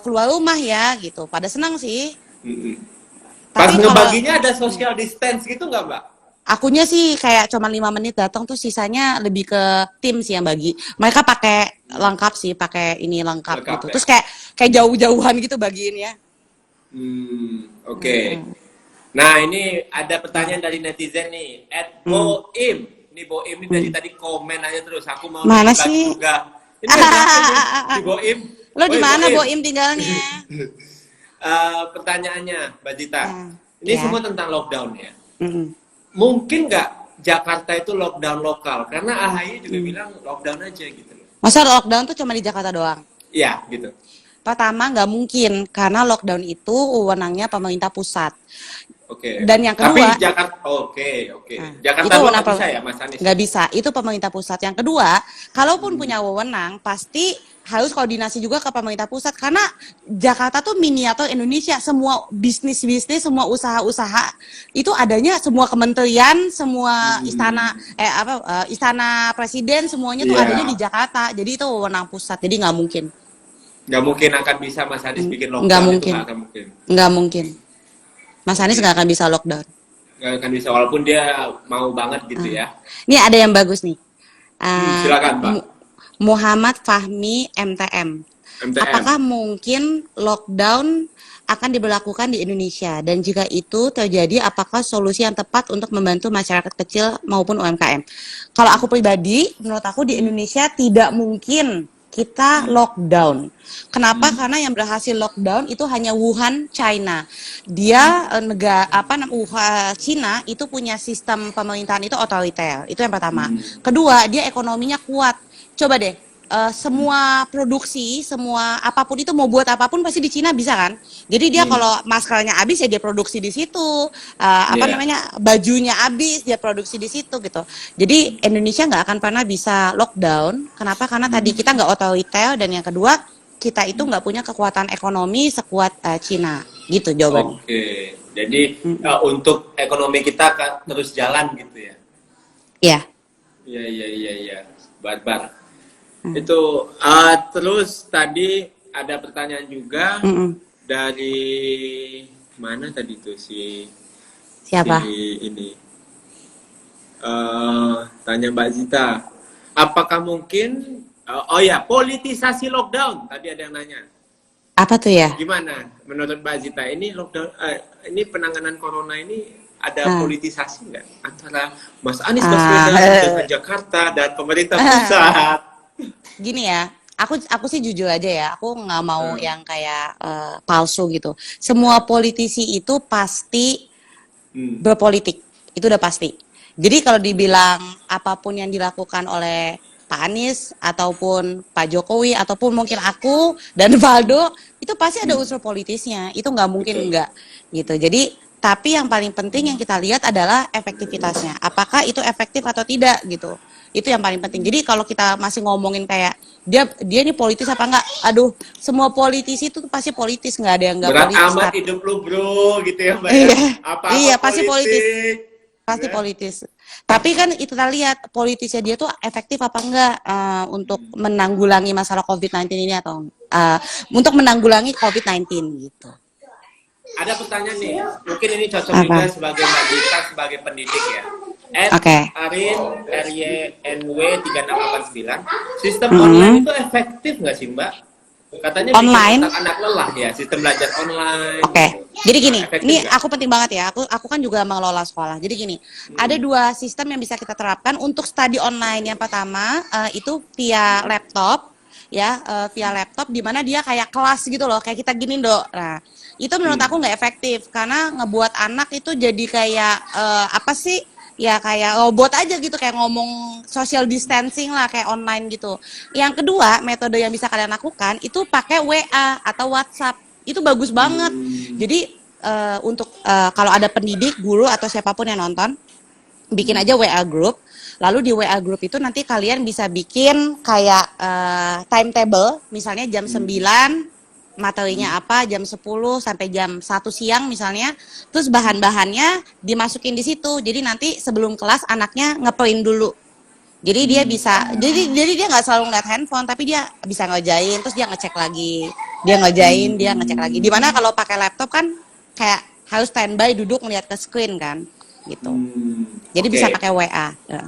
keluar rumah ya gitu. Pada senang sih. Pas Tapi ngebaginya ada social distance gitu nggak, Mbak? akunya sih kayak cuma 5 menit datang, tuh sisanya lebih ke tim sih yang bagi. Mereka pakai lengkap sih, pakai ini lengkap Lengkap gitu. ya? Terus kayak jauh-jauhan gitu bagiin ya. Oke. Nah, ini ada pertanyaan dari netizen nih. @boim. Ini Boim ini dari tadi komen aja terus. Aku mau Mana bagi sih? juga. Ini si Boim. Lo di Woi, mana Boim tinggalnya? Pertanyaannya, Mbak Zita. Ini Ya. semua tentang lockdown ya. Mm-mm. Mungkin nggak Jakarta itu lockdown lokal? Karena AHY juga bilang lockdown aja gitu loh. Masa lockdown tuh cuma di Jakarta doang? Iya, gitu. Pertama, nggak mungkin karena lockdown itu wewenangnya pemerintah pusat. Oke. Dan yang Tapi kedua, Jakarta, oke. Nah, Jakarta itu doang wewenang nggak bisa ya, Mas Anies? nggak bisa, itu pemerintah pusat. Yang kedua, kalaupun punya wewenang, pasti harus koordinasi juga ke pemerintah pusat karena Jakarta tuh miniatur Indonesia. Semua bisnis-bisnis, semua usaha-usaha itu adanya, semua kementerian, semua istana presiden, semuanya tuh Iya. adanya di Jakarta. Jadi itu wewenang pusat. Jadi nggak mungkin, Nggak mungkin akan bisa Mas Anies bikin lockdown. nggak itu mungkin. nggak akan mungkin. nggak mungkin. Mas Anies nggak akan bisa lockdown. Nggak akan bisa, walaupun dia mau banget gitu ya. Ini ada yang bagus nih. Silakan, Pak. Muhammad Fahmi MTM. MTM. Apakah mungkin lockdown akan diberlakukan di Indonesia? Dan jika itu terjadi, apakah solusi yang tepat untuk membantu masyarakat kecil maupun UMKM? Kalau aku pribadi, menurut aku di Indonesia tidak mungkin kita lockdown. Kenapa? Karena yang berhasil lockdown itu hanya Wuhan, China. Dia Wuhan, China itu punya sistem pemerintahan itu otoriter. Itu yang pertama. Kedua, dia ekonominya kuat. Coba deh, semua produksi, semua apapun itu, mau buat apapun pasti di Cina bisa kan? Jadi dia kalau maskernya habis ya dia produksi di situ, bajunya habis dia produksi di situ gitu. Jadi Indonesia nggak akan pernah bisa lockdown. Kenapa? Karena tadi kita nggak otoriter, dan yang kedua kita itu nggak punya kekuatan ekonomi sekuat Cina. Gitu jawabannya. Oke, jadi untuk ekonomi kita akan terus jalan gitu ya? Iya. Iya. Barbar. Itu terus tadi ada pertanyaan juga dari mana tadi tuh Siapa? ini tanya Mbak Zita, apakah mungkin politisasi lockdown, tadi ada yang nanya. Apa tuh ya? Gimana menurut Mbak Zita ini lockdown, ini penanganan corona ini ada Ah, politisasi nggak antara Mas Anies ah, Baswedan dengan Jakarta dan pemerintah pusat? Gini ya, aku sih jujur aja ya, aku nggak mau Hmm. yang kayak palsu gitu. Semua politisi itu pasti Hmm. berpolitik, itu udah pasti. Jadi kalau dibilang apapun yang dilakukan oleh Pak Anies ataupun Pak Jokowi ataupun mungkin aku dan Valdo itu pasti ada Hmm. unsur politisnya. Itu nggak mungkin Betul. nggak gitu. Jadi tapi yang paling penting yang kita lihat adalah efektivitasnya. Apakah itu efektif atau tidak gitu. Itu yang paling penting. Jadi kalau kita masih ngomongin kayak dia ini politis apa enggak? Aduh, semua politisi itu pasti politis, nggak ada yang nggak Berat politis. amat hidup lu bro, gitu ya Mbak ya. Iya, Apa-apa iya pasti politis. politik. Pasti Ya. politis. Tapi kan itu kita lihat politisnya dia tuh efektif apa enggak untuk menanggulangi masalah COVID-19 ini atau untuk menanggulangi COVID-19 gitu. Ada pertanyaan nih, mungkin ini cocok Apa? juga sebagai Mbak Dita sebagai pendidik ya. Oke. Arin RYNW 3689. Sistem Mm-mm. online itu efektif nggak sih Mbak? Katanya bikin Online. otak anak lelah ya, sistem belajar online. Oke. Gitu. Jadi gini, Efektif ini nggak? aku penting banget ya. Aku kan juga mengelola sekolah. Jadi gini, ada dua sistem yang bisa kita terapkan untuk study online. Yang pertama itu via laptop ya, via laptop di mana dia kayak kelas gitu loh, kayak kita gini, Dok. Nah, itu menurut aku nggak efektif karena ngebuat anak itu jadi kayak apa sih? Ya kayak robot aja gitu, kayak ngomong social distancing lah, kayak online gitu. Yang kedua, metode yang bisa kalian lakukan itu pakai WA atau WhatsApp. Itu bagus banget. Jadi untuk kalau ada pendidik, guru atau siapapun yang nonton, bikin aja WA group. Lalu di WA group itu nanti kalian bisa bikin kayak timetable, misalnya jam 9 materinya apa, jam 10 sampai jam 1 siang misalnya. Terus bahan-bahannya dimasukin di situ. Jadi nanti sebelum kelas anaknya ngeprint dulu. Jadi dia bisa, jadi dia nggak selalu ngeliat handphone, tapi dia bisa ngerjain, terus dia ngecek lagi, dia ngerjain, dia ngecek lagi. Dimana kalau pakai laptop kan kayak harus standby duduk ngeliat ke screen kan, gitu. Jadi Oke. bisa pakai WA. Ya.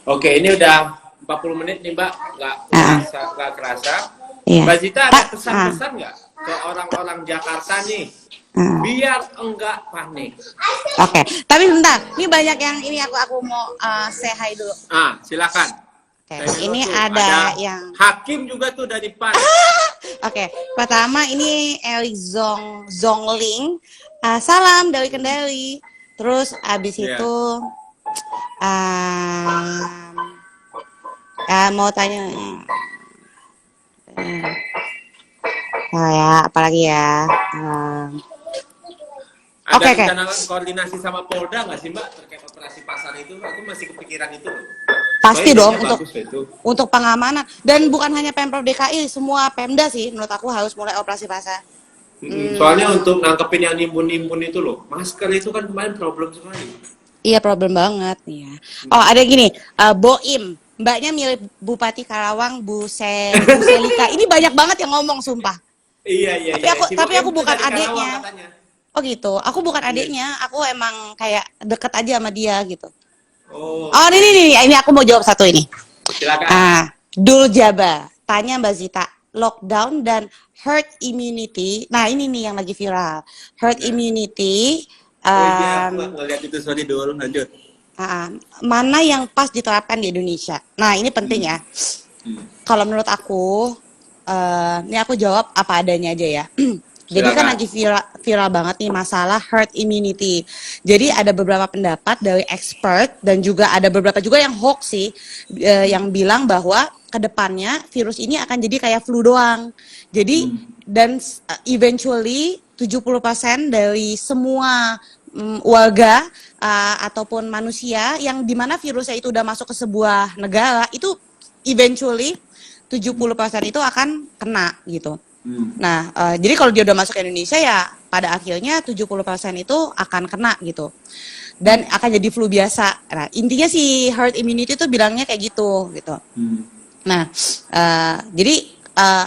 Oke, ini udah 40 menit nih Mbak, nggak kerasa. Iya. Mbak Zita ada Pak, pesan-pesan nggak ke orang-orang Jakarta nih, biar enggak panik? Oke. Tapi bentar, ini banyak yang ini aku mau say hi dulu. Silakan. Oke, Saya ini tuh ada yang Hakim juga tuh dari PAN. Oke, pertama ini Eric Zongling. Salam dari Kendari. Terus abis Iya. itu mau tanya ya, apalagi ya. Ada Oke. rencana koordinasi sama Polda nggak sih Mbak terkait operasi pasar itu? Aku masih kepikiran itu loh. Pasti Soalnya dong idenya untuk bagus loh itu. untuk pengamanan dan bukan hanya Pemprov DKI, semua Pemda sih menurut aku harus mulai operasi pasar. Soalnya untuk nangkepin yang nimbun-nimbun itu loh, masker itu kan kemarin problem sekali. Iya, problem banget ya. Oh, ada gini, Boim, mbaknya mirip Bupati Karawang, Bu Selika. Ini banyak banget yang ngomong, sumpah. Iya. Tapi aku Boim bukan tuh dari Karawang adiknya. katanya. Oh gitu, aku bukan adiknya, aku emang kayak deket aja sama dia gitu. Oh, Oh, ini aku mau jawab satu ini. silakan. Dul Jaba, tanya Mbak Zita, lockdown dan herd immunity. Nah, ini nih yang lagi viral. Herd immunity. Aku ngeliat itu, sorry dulu, lanjut. Mana yang pas diterapkan di Indonesia? Nah, ini penting ya. Kalau menurut aku, ini aku jawab apa adanya aja ya. Jadi kan Silakan. lagi viral banget nih masalah herd immunity. Jadi ada beberapa pendapat dari expert dan juga ada beberapa juga yang hoax sih, yang bilang bahwa kedepannya virus ini akan jadi kayak flu doang. Jadi dan eventually 70% dari semua warga ataupun manusia yang dimana virusnya itu udah masuk ke sebuah negara itu eventually 70% itu akan kena gitu. Nah, jadi kalau dia udah masuk ke Indonesia ya pada akhirnya 70% itu akan kena gitu. Dan akan jadi flu biasa. Nah, intinya si herd immunity itu bilangnya kayak gitu. Nah, jadi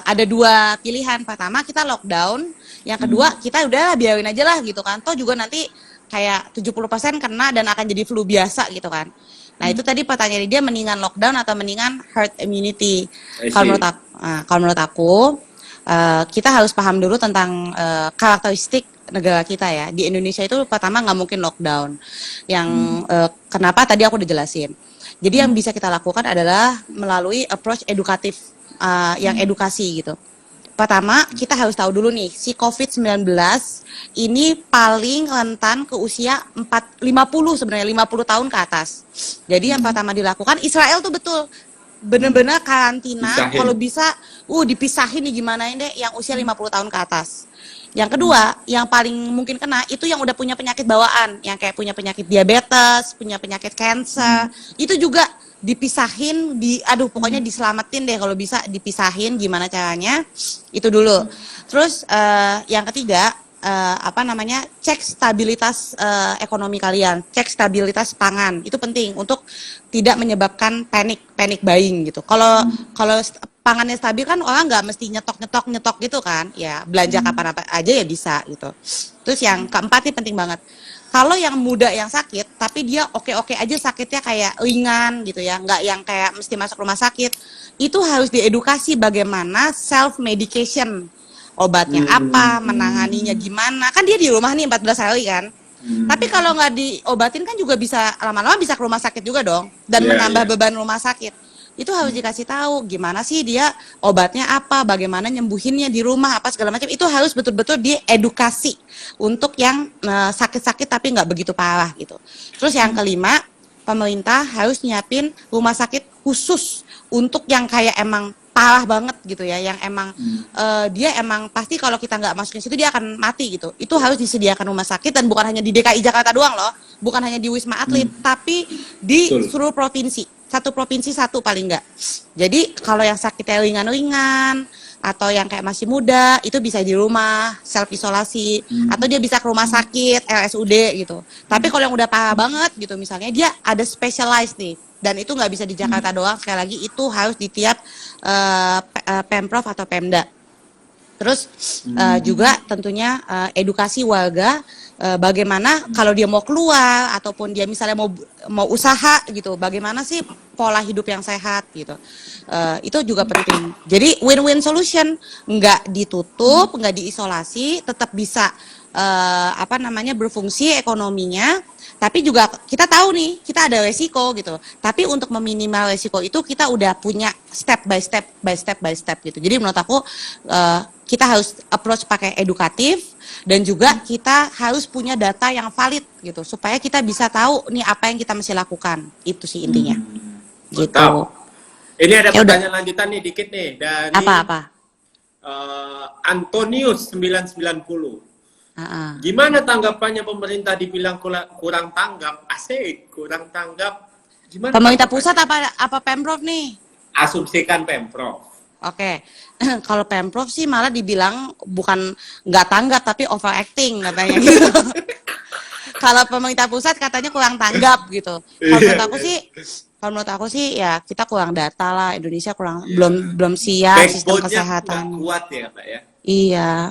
ada dua pilihan. Pertama kita lockdown, yang kedua kita udah biarin aja lah gitu kan. Toh juga nanti kayak 70% kena dan akan jadi flu biasa gitu kan. Nah, itu tadi pertanyaan dia mendingan lockdown atau mendingan herd immunity. Kalau menurut aku kita harus paham dulu tentang karakteristik negara kita ya. Di Indonesia itu pertama nggak mungkin lockdown. Yang kenapa tadi aku udah jelasin. Jadi yang bisa kita lakukan adalah melalui approach edukatif, yang edukasi gitu. Pertama, kita harus tahu dulu nih, si COVID-19 ini paling rentan ke usia 50 sebenarnya, 50 tahun ke atas. Jadi yang pertama dilakukan, Israel tuh betul, bener-bener karantina, kalau bisa, dipisahin nih gimana deh yang usia 50 tahun ke atas. Yang kedua, yang paling mungkin kena, itu yang udah punya penyakit bawaan, yang kayak punya penyakit diabetes, punya penyakit cancer, itu juga dipisahin, pokoknya diselamatin deh kalau bisa dipisahin gimana caranya, itu dulu. Terus yang ketiga, cek stabilitas ekonomi kalian, cek stabilitas pangan, itu penting untuk tidak menyebabkan panic buying gitu. Kalau pangannya stabil kan orang nggak mesti nyetok gitu kan, ya belanja kapan apa aja ya bisa gitu. Terus yang keempat nih penting banget. Kalau yang muda yang sakit, tapi dia oke-oke aja sakitnya kayak ringan gitu ya, nggak yang kayak mesti masuk rumah sakit, itu harus diedukasi bagaimana self-medication, obatnya apa, menanganinya gimana, kan dia di rumah nih 14 hari kan, tapi kalau nggak diobatin kan juga bisa, lama-lama bisa ke rumah sakit juga dong, dan menambah beban rumah sakit. Itu harus dikasih tahu gimana sih dia obatnya apa, bagaimana nyembuhinnya di rumah apa segala macam, itu harus betul-betul diedukasi untuk yang sakit-sakit tapi nggak begitu parah gitu. Terus yang kelima, pemerintah harus nyiapin rumah sakit khusus untuk yang kayak emang parah banget gitu ya, yang emang dia emang pasti kalau kita nggak masukin situ dia akan mati gitu. Itu harus disediakan rumah sakit, dan bukan hanya di DKI Jakarta doang loh, bukan hanya di Wisma Atlet, tapi di seluruh provinsi. Satu provinsi satu paling enggak. Jadi kalau yang sakitnya ringan-ringan atau yang kayak masih muda, itu bisa di rumah self isolasi, atau dia bisa ke rumah sakit RSUD gitu. Tapi kalau yang udah parah banget gitu, misalnya dia ada specialized nih, dan itu nggak bisa di Jakarta doang, sekali lagi itu harus di tiap Pemprov atau Pemda. Terus juga tentunya edukasi warga, bagaimana kalau dia mau keluar ataupun dia misalnya mau usaha gitu, bagaimana sih pola hidup yang sehat gitu. Itu juga penting. Jadi win-win solution, nggak ditutup, nggak diisolasi, tetap bisa berfungsi ekonominya. Tapi juga kita tahu nih, kita ada resiko gitu. Tapi untuk meminimal resiko itu kita udah punya step by step gitu. Jadi menurut aku kita harus approach pakai edukatif, dan juga kita harus punya data yang valid gitu, supaya kita bisa tahu nih apa yang kita mesti lakukan. Itu sih intinya. Gitu. Ini ada pertanyaan lanjutan nih dikit nih dari apa? Antonius 990. Gimana tanggapannya pemerintah dibilang kurang tanggap? Asik, kurang tanggap. Gimana? Pemerintah pusat apa Pemprov nih? Asumsikan Pemprov. Oke. Kalau Pemprov sih malah dibilang bukan nggak tanggap tapi overacting katanya gitu. Kalau pemerintah pusat katanya kurang tanggap gitu. Kalau menurut aku sih ya kita kurang data lah, Indonesia belum siap sistem kesehatan. Kuat ya, Pak ya. Iya,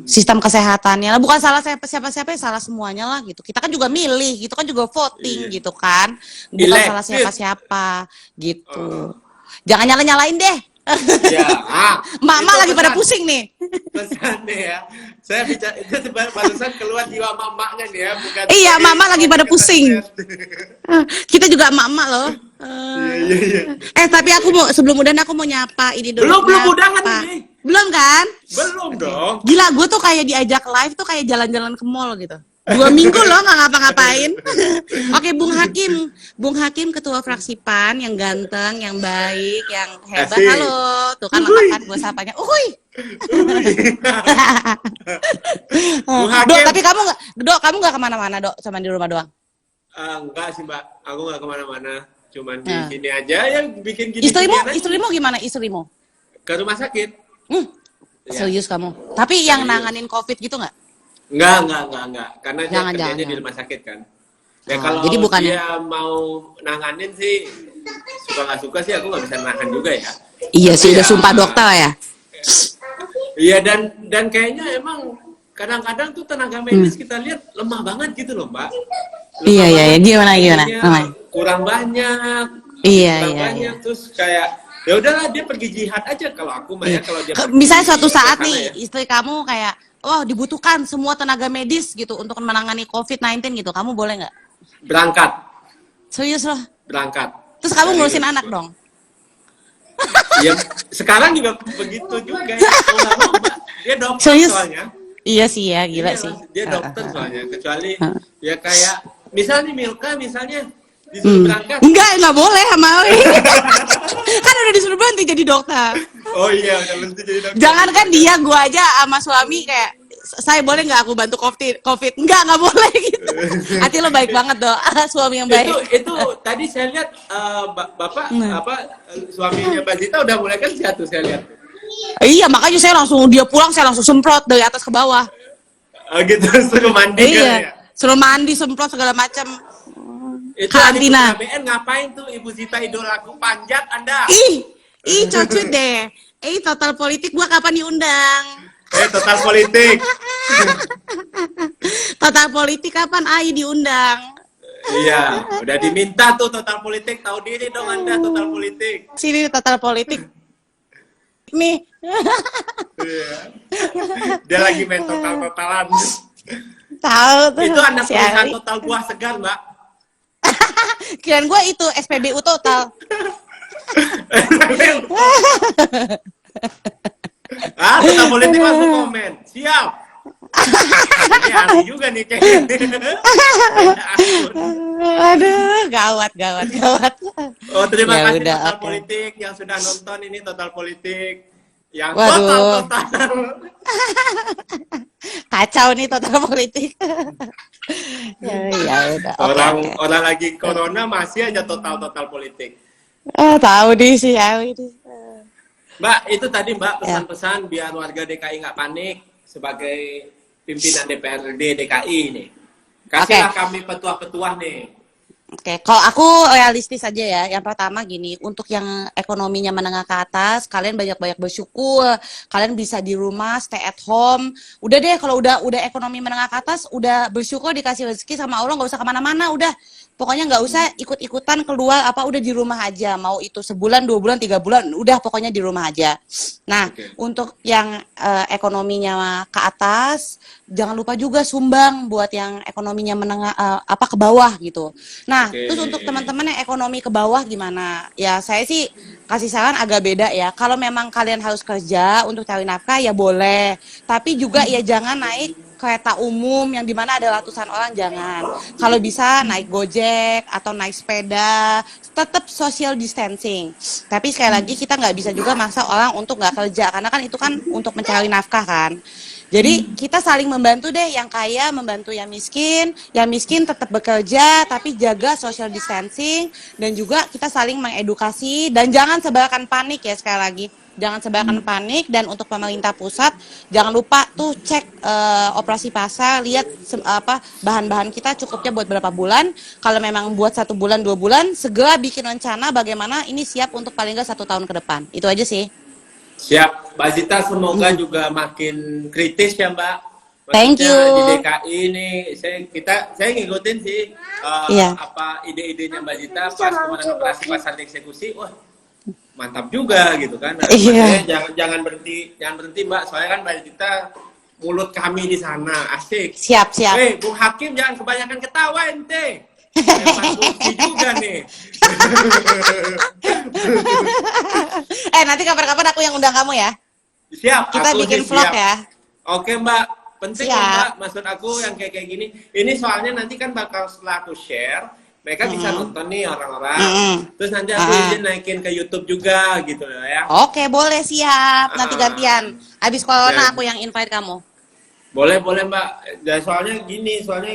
sistem kesehatannya lah, bukan salah siapa-siapa, salah semuanya lah gitu. Kita kan juga milih, gitu kan juga voting gitu kan, bukan salah siapa-siapa gitu. Jangan nyalain deh. Ya, Mama lagi pada pusing nih. Pesan deh ya. Saya bicara itu barusan keluar jiwa mama-maknya nih ya, bukan. Iya, mama lagi pada pusing. Kita juga emak-emak loh. Iya. Tapi sebelum udahan aku mau nyapa ini dulu. Belum udahan nih. Belum kan? Belum dong. Gila, gue tuh kayak diajak live tuh kayak jalan-jalan ke mall gitu. 2 minggu loh nggak ngapa-ngapain. Oke, Bung Hakim ketua fraksi PAN yang ganteng, yang baik, yang hebat. Asik. Halo, tuh kan lengkap kan gue sapanya. Dok, tapi kamu nggak kemana-mana dok, cuma di rumah doang. Enggak sih Mbak, aku nggak kemana-mana, cuman di sini aja ya bikin gini. Istrimu gimana istrimu? Ke rumah sakit. Serius kamu? Tapi yang nanganin COVID gitu nggak? Enggak, karena dia kerjanya di rumah sakit kan. Ya kalau jadi dia mau nanganin sih, suka nggak suka sih aku nggak bisa nangan juga ya. Iya sih, udah sumpah dokter ya. Iya, dan kayaknya emang kadang-kadang tuh tenaga medis kita lihat lemah banget gitu loh Mbak. Iya, gimana? Kurang banyak. Iya. Terus kayak Ya udahlah dia pergi jihad aja kalau aku mah ya, Iya. kalau dia Misalnya pergi suatu ke saat sana nih ya. istri kamu kayak, oh dibutuhkan semua tenaga medis gitu untuk menangani COVID-19 gitu, kamu boleh nggak? Berangkat, Serius loh? berangkat. Terus kamu ngurusin Serius. anak dong? Ya sekarang juga begitu juga ya. Mau nggak mau, Mbak. Dia dokter Serius? soalnya. Iya sih ya, gila Iya sih. mas, dia dokter soalnya. Kecuali Heeh. ya kayak misalnya Milka misalnya disuruh berangkat. Nggak boleh sama kan udah disuruh berhenti jadi dokter. Oh iya, udah berhenti jadi dokter. Jangan kan dia, gua aja sama suami kayak, saya boleh nggak aku bantu COVID? Nggak boleh gitu. Hati lo baik banget dong, suami yang baik. Itu tadi saya lihat bapak Nah. apa suaminya Mbak Zita udah mulai kerja tuh saya lihat. Iya, makanya saya langsung, dia pulang saya langsung semprot dari atas ke bawah. Oh gitu, suruh mandi kan ya. Iya, suruh mandi, semprot segala macam. Itu adik Karantina. BN ngapain tuh Ibu Zita idolaku, panjat Anda. Ih, cocok deh. Total politik gua kapan diundang? Total politik. Total politik kapan Ai diundang? Iya, udah diminta tuh total politik, tahu diri dong Anda total politik. Sini total politik. Nih. Iya. Dia lagi main total-totalan. Tahu tuh. Itu anak si perusahaan Ali. total buah segar, Mbak. Kirain gua itu SPBU total. Total politik langsung komen. Siap. Ini ahli juga nih kayaknya. Aduh, gawat. Oh, terima Ya kasih udah, total oke. politik yang sudah nonton ini total politik. Yang Waduh. total. Kacau nih total politik. Ya udah, oke. Orang lagi corona masih aja total politik. Tahu nih si Ali nih. Mbak, itu tadi Mbak Ya. pesan-pesan biar warga DKI nggak panik sebagai pimpinan DPRD DKI nih. Kasihlah kami petuah-petuah nih. Oke, kalau aku realistis aja ya. Yang pertama gini, untuk yang ekonominya menengah ke atas, kalian banyak-banyak bersyukur. Kalian bisa di rumah, stay at home. Udah deh, kalau udah ekonomi menengah ke atas, udah bersyukur dikasih rezeki sama Allah, nggak usah kemana-mana. Udah, pokoknya nggak usah ikut-ikutan keluar. Udah di rumah aja. Mau itu sebulan, 2 bulan, 3 bulan, udah pokoknya di rumah aja. Nah, Oke. untuk yang ekonominya ke atas, jangan lupa juga sumbang buat yang ekonominya menengah ke bawah gitu. Nah, Oke. terus untuk teman-teman yang ekonomi ke bawah gimana? Ya, saya sih kasih saran agak beda ya. Kalau memang kalian harus kerja untuk cari nafkah ya boleh. Tapi juga ya jangan naik kereta umum yang dimana ada ratusan orang, jangan. Kalau bisa naik Gojek atau naik sepeda, tetap social distancing. Tapi sekali lagi kita nggak bisa juga maksa orang untuk nggak kerja, karena kan itu kan untuk mencari nafkah kan. Jadi kita saling membantu deh, yang kaya membantu yang miskin tetap bekerja tapi jaga social distancing, dan juga kita saling mengedukasi dan jangan sebarkan panik ya, sekali lagi. Jangan sebarkan panik. Dan untuk pemerintah pusat jangan lupa tuh cek operasi pasar, lihat bahan-bahan kita cukupnya buat berapa bulan. Kalau memang buat 1 bulan 2 bulan, segera bikin rencana bagaimana ini siap untuk paling nggak 1 tahun ke depan. Itu aja sih. Siap, Mbak Zita semoga juga makin kritis ya Mbak. Maksudnya Thank you. Di DKI ini saya ngikutin sih Iya. apa ide-idenya Mbak Zita pas kemarin operasi pasar dieksekusi, wah mantap juga gitu kan. Nah, Iya. makanya jangan berhenti Mbak, soalnya kan Mbak Zita mulut kami di sana asik. Siap. Bung Hakim jangan kebanyakan ketawa ente. Lempar kursi juga nih. Nanti kapan-kapan aku yang undang kamu ya. Siap. Kita aku bikin sih vlog siap. ya. Oke Mbak, penting Siap. loh, Mbak. Maksud aku yang kayak gini. Ini soalnya nanti kan bakal setelah aku share, mereka bisa nonton nih orang-orang. Terus nanti aku izin naikin ke YouTube juga gitu ya. Oke, boleh, siap. Nanti gantian. Habis corona Dan- aku yang invite kamu. Boleh Mbak. Dan soalnya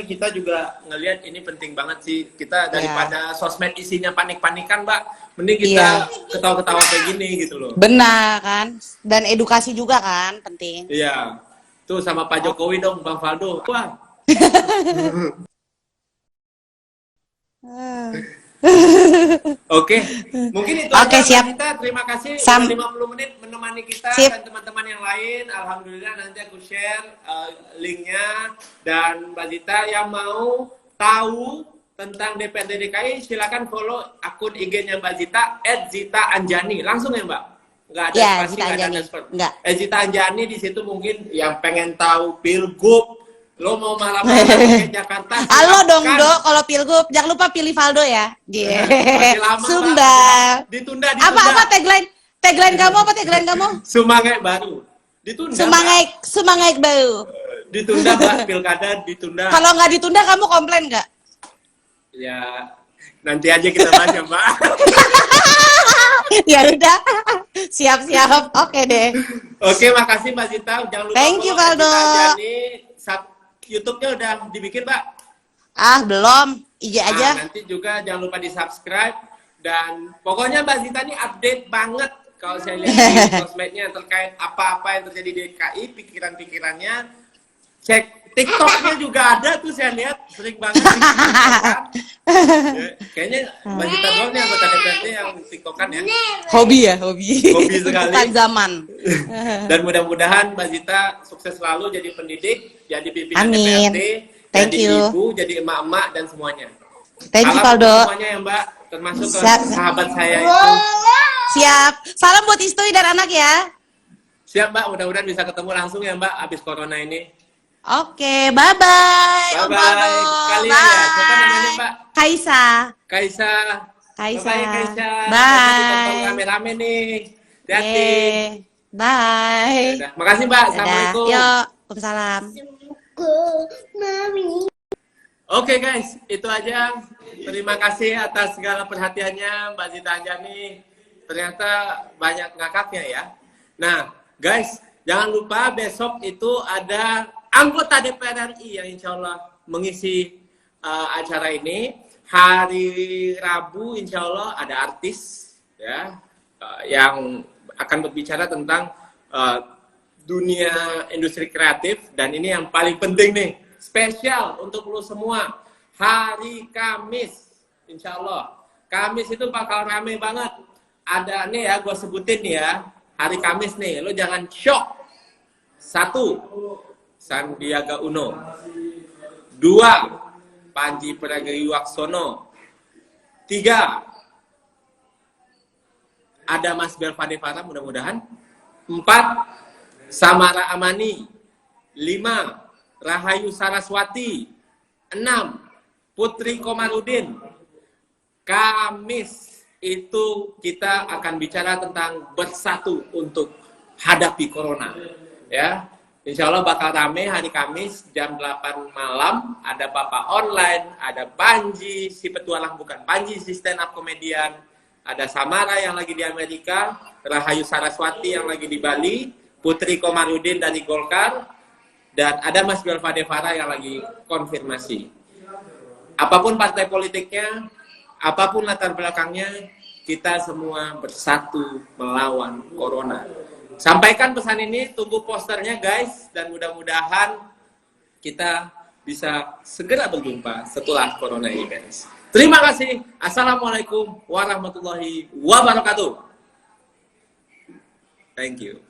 kita juga ngelihat ini penting banget sih. Kita daripada sosmed isinya panik-panikan Mbak, mending kita ketawa-ketawa kayak gini gitu loh. Benar kan? Dan edukasi juga kan penting. Iya. Tuh sama Pak Jokowi dong, Bang Faldo. Wah. Oke, mungkin itu Oke, aja siap. Mbak Zita. Terima kasih Sam. udah 50 menit menemani kita Sip. dan teman-teman yang lain. Alhamdulillah nanti aku share linknya, dan Mbak Zita yang mau tahu tentang DPRD DKI, silakan follow akun IG-nya Mbak Zita @zita_anjani. Langsung ya Mbak? Nggak ada Ya, spasi, Zita nggak ada Anjani. underscore. Enggak. Zita Anjani di situ mungkin yang pengen tahu pilgub, lo mau malam-malam ke Jakarta. Halo dong, silakan. Dok. Kalau pilgub, jangan lupa pilih Valdo ya. Yeah. Masih lama, Mbak. Sumbang. Ditunda. Apa tagline kamu? Apa tagline kamu? Semangat baru. Ditunda. Semangat baru. Ditunda Mbak, pilkada ditunda. Kalau nggak ditunda, kamu komplain nggak? Ya, nanti aja kita bahas ya Mbak. Ya udah, siap. Oke deh. Oke, makasih Mbak Zita. Jangan lupa Thank you, follow Valdo. Zita Anjani. YouTube-nya udah dibikin Mbak. Ah, belum. IG Nah, aja. nanti juga jangan lupa di subscribe. Dan pokoknya Mbak Zita ini update banget. Kalau saya lihat di sosmednya terkait apa-apa yang terjadi di DKI, pikiran-pikirannya. Cek TikToknya juga ada tuh, saya lihat sering banget di TikTokan. Ya, kayaknya Mbak Zita doang nih anggota DPRD yang TikTokan ya. Hobi Hobi sekali. Bukan zaman. Dan mudah-mudahan Mbak Zita sukses selalu jadi pendidik, jadi pimpinan Amin. DPRD, Thank jadi you. ibu, jadi emak-emak dan semuanya. Thank you, Salam Valdo. untuk semuanya ya Mbak, termasuk ke Siap. sahabat saya itu. Siap. Salam buat istri dan anak ya. Siap Mbak, mudah-mudahan bisa ketemu langsung ya Mbak abis corona ini. Oke, bye-bye. Om Bye-bye. Valdo. Kalian ya, siapa namanya Mbak? Kaisa. Kaisa. Kaisa. Bye-bye Kaisa. Bye. Nanti ditonton rame-rame nih. Hati-hati. Yeay. Bye. Dadah. Makasih Mbak, Dadah. Assalamualaikum. Yuk, Waalaikumsalam. Oke guys, itu aja. Terima kasih atas segala perhatiannya Mbak Zita Anjani. Ternyata banyak ngakaknya ya. Nah guys, jangan lupa besok itu ada anggota DPR RI yang insya Allah mengisi acara ini. Hari Rabu insya Allah ada artis ya yang akan berbicara tentang dunia industri kreatif. Dan ini yang paling penting nih, spesial untuk lu semua, hari Kamis, insya Allah. Kamis itu bakal rame banget. Ada nih ya, gue sebutin nih ya, hari Kamis nih, lo jangan shock. 1, Sandiaga Uno. 2, Panji Pragiwaksono. 3, ada Mas Belvade Farah mudah-mudahan. 4, Samara Amani. 5, Rahayu Saraswati. 6, Putri Komarudin. Kamis itu kita akan bicara tentang bersatu untuk hadapi corona. Ya, insya Allah bakal rame hari Kamis jam 8 malam. Ada Papa Online, ada Panji, si petualang bukan Panji, si stand up komedian. Ada Samara yang lagi di Amerika, Rahayu Saraswati yang lagi di Bali, Putri Komarudin dari Golkar, dan ada Mas Belvade Farah yang lagi konfirmasi. Apapun partai politiknya, apapun latar belakangnya, kita semua bersatu melawan corona. Sampaikan pesan ini, tunggu posternya guys, dan mudah-mudahan kita bisa segera berjumpa setelah corona ini beres. Terima kasih. Assalamualaikum warahmatullahi wabarakatuh. Thank you.